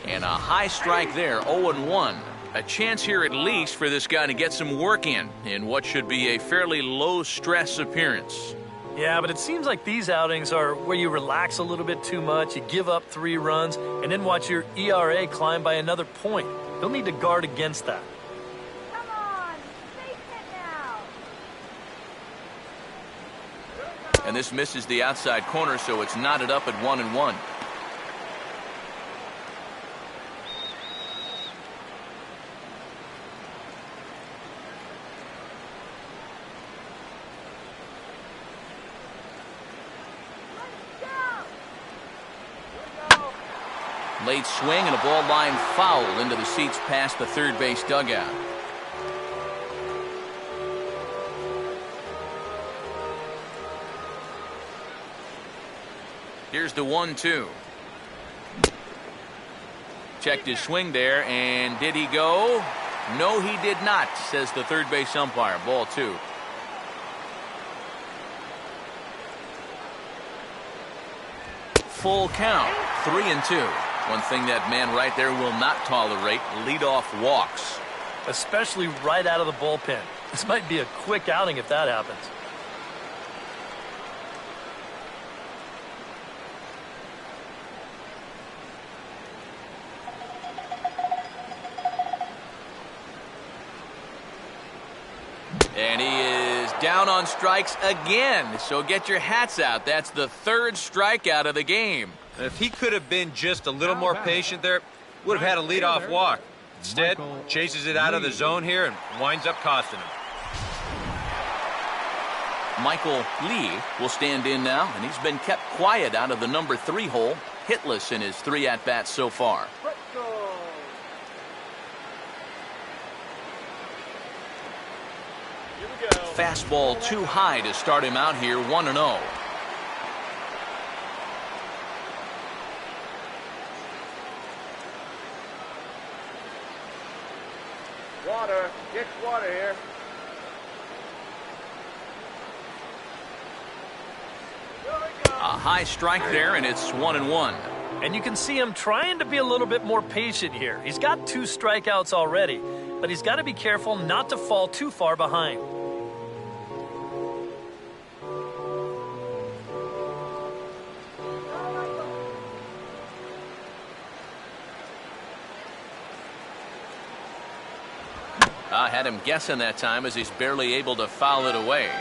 And a high strike there, 0-1. A chance here at least for this guy to get some work in what should be a fairly low-stress appearance. Yeah, but it seems like these outings are where you relax a little bit too much, you give up 3 runs, and then watch your ERA climb by another point. He'll need to guard against that. Come on, face it now. And this misses the outside corner, so it's knotted up at 1-1. Late swing and a ball line foul into the seats past the third base dugout. Here's the 1-2. Checked his swing there, and did he go? No, he did not, says the third base umpire. Ball 2. Full count, 3-2. One thing that man right there will not tolerate, leadoff walks. Especially right out of the bullpen. This might be a quick outing if that happens. And he is down on strikes again. So get your hats out. That's the third strikeout of the game. If he could have been just a little more patient there, would have had a leadoff walk. Instead, chases it out of the zone here and winds up costing him. Michael Lee will stand in now, and he's been kept quiet out of the number 3 hole, hitless in his 3 at-bats so far. Fastball too high to start him out here, 1-0. Water. Get water here. A high strike there, and it's 1-1. And you can see him trying to be a little bit more patient here. He's got 2 strikeouts already, but he's got to be careful not to fall too far behind. I had him guessing that time as he's barely able to foul it away.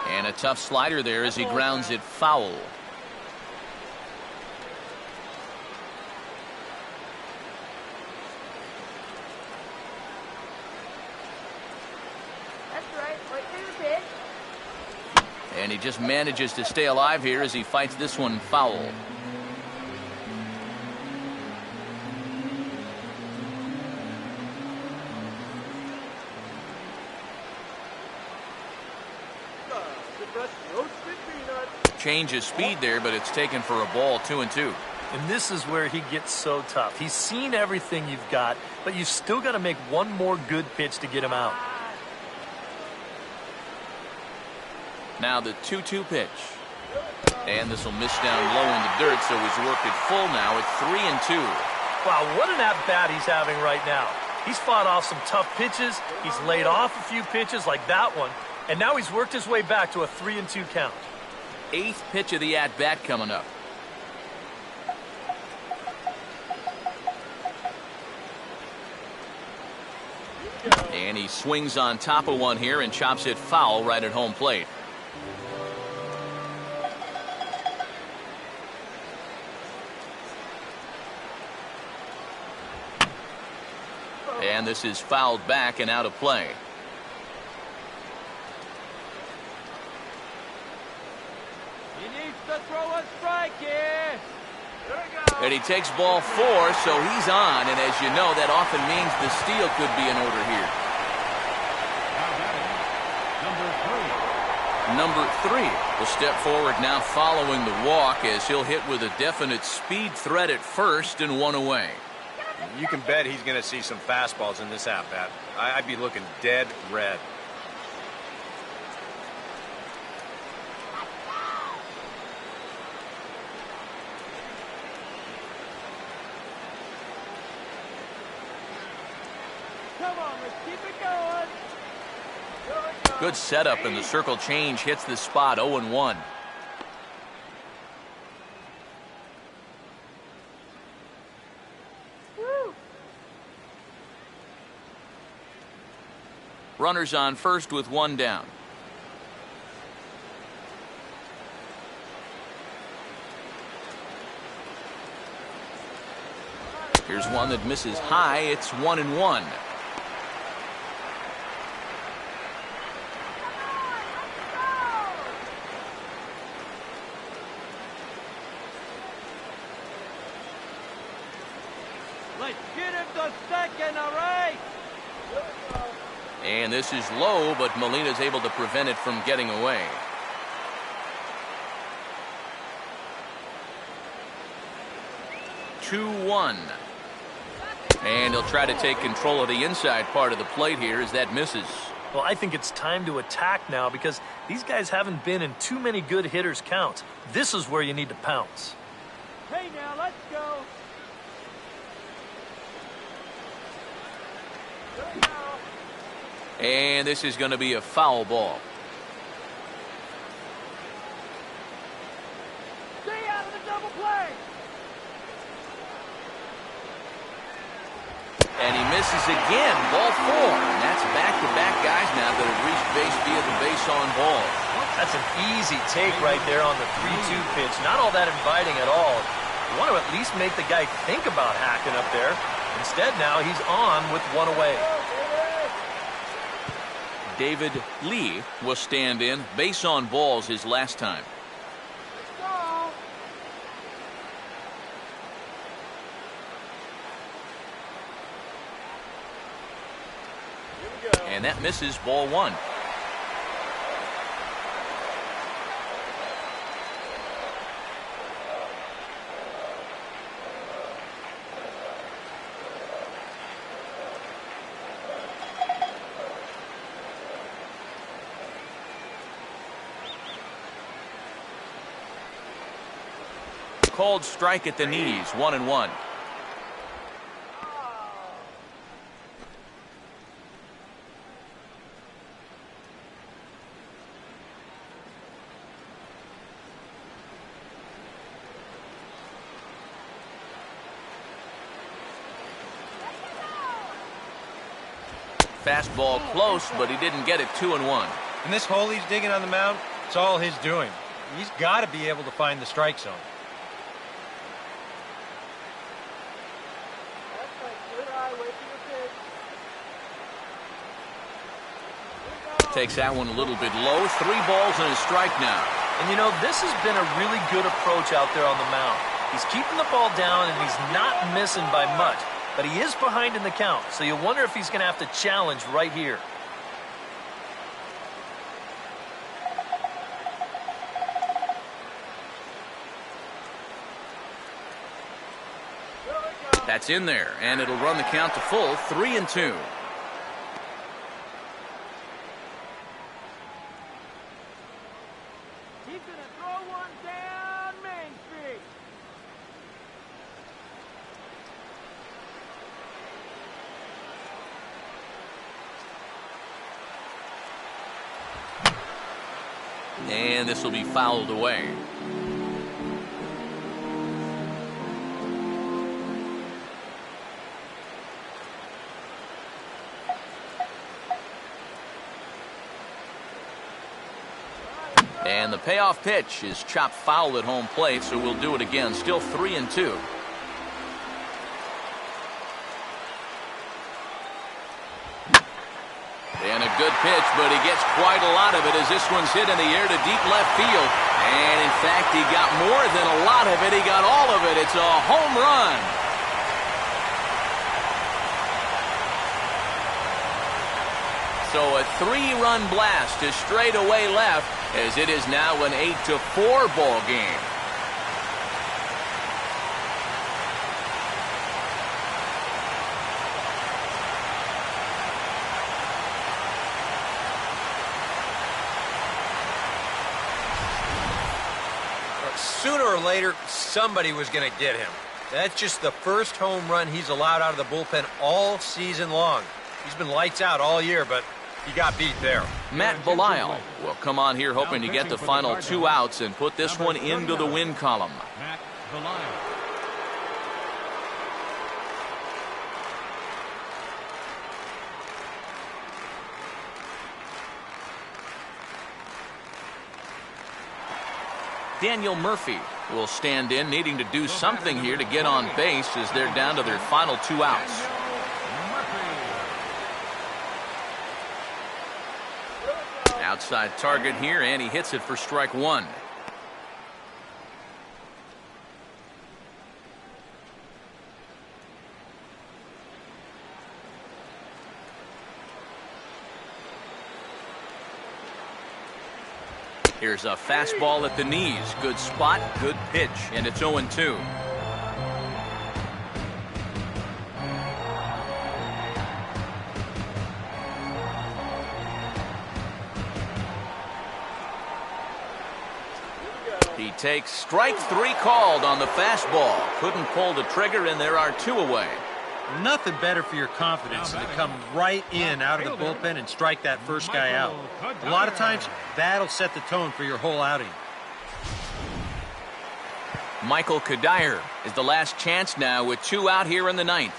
And a tough slider there as he grounds it foul. That's right. Wait for your pitch. And he just manages to stay alive here as he fights this one foul. Change of speed there, but it's taken for a ball, 2-2. And this is where he gets so tough. He's seen everything you've got, but you've still got to make one more good pitch to get him out. Now the 2-2 pitch. And this will miss down low in the dirt, so he's worked it full now at 3-2. Wow, what an at-bat he's having right now. He's fought off some tough pitches. He's laid off a few pitches like that one. And now he's worked his way back to a 3-2 count. 8th pitch of the at-bat coming up. And he swings on top of one here and chops it foul right at home plate. And this is fouled back and out of play. He needs to throw a strike here. And he takes ball 4, so he's on. And as you know, that often means the steal could be in order here. Number 3 will step forward now following the walk as he'll hit with a definite speed threat at first and one away. You can bet he's going to see some fastballs in this at-bat. I'd be looking dead red. Come on, let's keep it going. Good setup, and the circle change hits the spot. 0-1. Runners on first with one down. Here's one that misses high. It's 1-1. Let's get him to second, all right? And this is low, but Molina's able to prevent it from getting away. Two, 1. And he'll try to take control of the inside part of the plate here as that misses. Well, I think it's time to attack now because these guys haven't been in too many good hitters' counts. This is where you need to pounce. Hey, now, let's go. And this is going to be a foul ball. Stay out of the double play. And he misses again. Ball 4. And that's back-to-back guys now that have reached base via the base on ball. That's an easy take right there on the 3-2 pitch. Not all that inviting at all. You want to at least make the guy think about hacking up there. Instead, now he's on with one away. David Lee will stand in. Base on balls his last time. And that misses. Ball 1. Called strike at the knees. 1-1. Fastball close, but he didn't get it. 2-1. And this hole he's digging on the mound, it's all his doing. He's got to be able to find the strike zone. Takes that one a little bit low. 3 balls and a strike now. And you know, this has been a really good approach out there on the mound. He's keeping the ball down and he's not missing by much. But he is behind in the count, so you wonder if he's going to have to challenge right here. That's in there, and it'll run the count to full. 3-2. He's going to throw one down Main Street. And this will be fouled away. And the payoff pitch is chopped foul at home plate, so we'll do it again. Still 3-2. And a good pitch, but he gets quite a lot of it as this one's hit in the air to deep left field. And in fact, he got more than a lot of it. He got all of it. It's a home run. So a 3-run blast to straightaway left as it is now an 8-4 ball game. Sooner or later, somebody was going to get him. That's just the first home run he's allowed out of the bullpen all season long. He's been lights out all year, but he got beat there. Matt Belisle will come on here hoping to get the final 2 outs and put this one into the win column. Matt Belisle. Daniel Murphy will stand in, needing to do something here to get on base as they're down to their final 2 outs. Outside target here, and he hits it for strike 1. Here's a fastball at the knees. Good spot, good pitch, and it's 0-2. He takes strike 3 called on the fastball. Couldn't pull the trigger, and there are 2 away. Nothing better for your confidence than to come right in out of the bullpen and strike that first guy out. A lot of times, that'll set the tone for your whole outing. Michael Kadire is the last chance now with 2 out here in the 9th.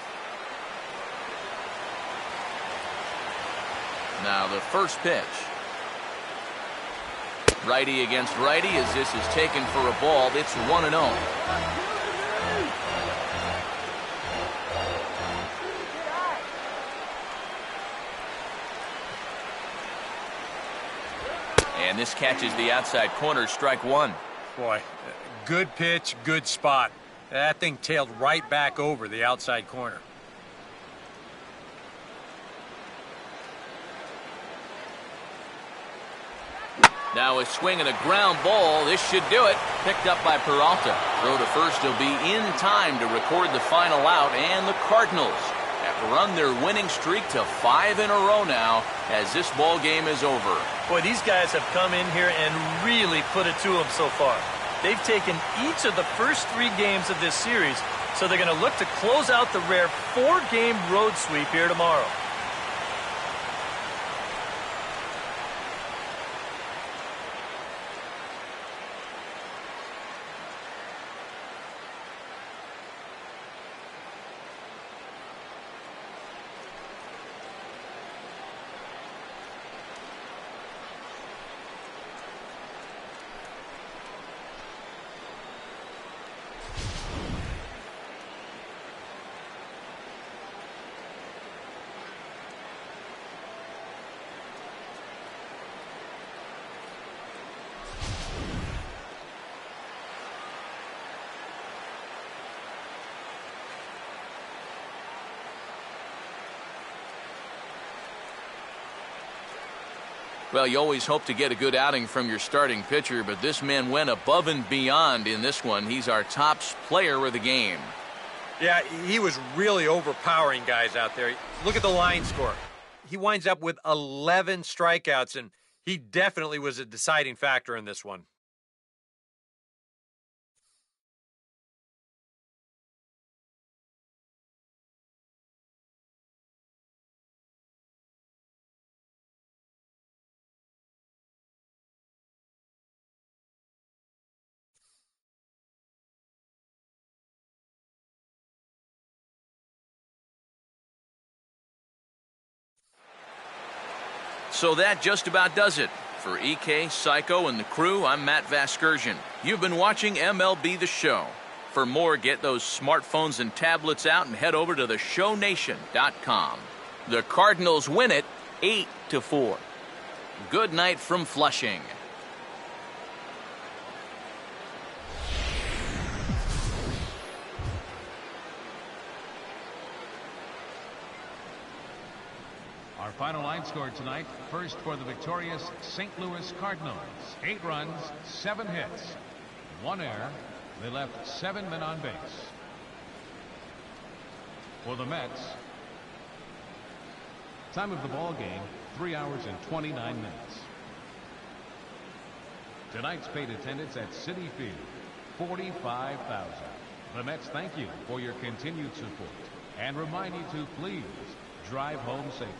Now the first pitch. Righty against righty as this is taken for a ball. It's 1-0. And this catches the outside corner, strike 1. Boy, good pitch, good spot. That thing tailed right back over the outside corner. Now a swing and a ground ball. This should do it. Picked up by Peralta. Throw to first will be in time to record the final out, and the Cardinals have run their winning streak to 5 in a row now as this ball game is over. Boy, these guys have come in here and really put it to them so far. They've taken each of the first 3 games of this series, so they're going to look to close out the rare 4-game road sweep here tomorrow. Well, you always hope to get a good outing from your starting pitcher, but this man went above and beyond in this one. He's our top player of the game. Yeah, he was really overpowering guys out there. Look at the line score. He winds up with 11 strikeouts, and he definitely was a deciding factor in this one. So that just about does it. For EK, Psycho, and the crew, I'm Matt Vasgersian. You've been watching MLB The Show. For more, get those smartphones and tablets out and head over to theshownation.com. The Cardinals win it 8-4. Good night from Flushing. Our final line score tonight, first for the victorious St. Louis Cardinals. 8 runs, 7 hits, 1 error. They left 7 men on base. For the Mets, time of the ball game, 3 hours and 29 minutes. Tonight's paid attendance at Citi Field, 45,000. The Mets thank you for your continued support and remind you to please drive home safely.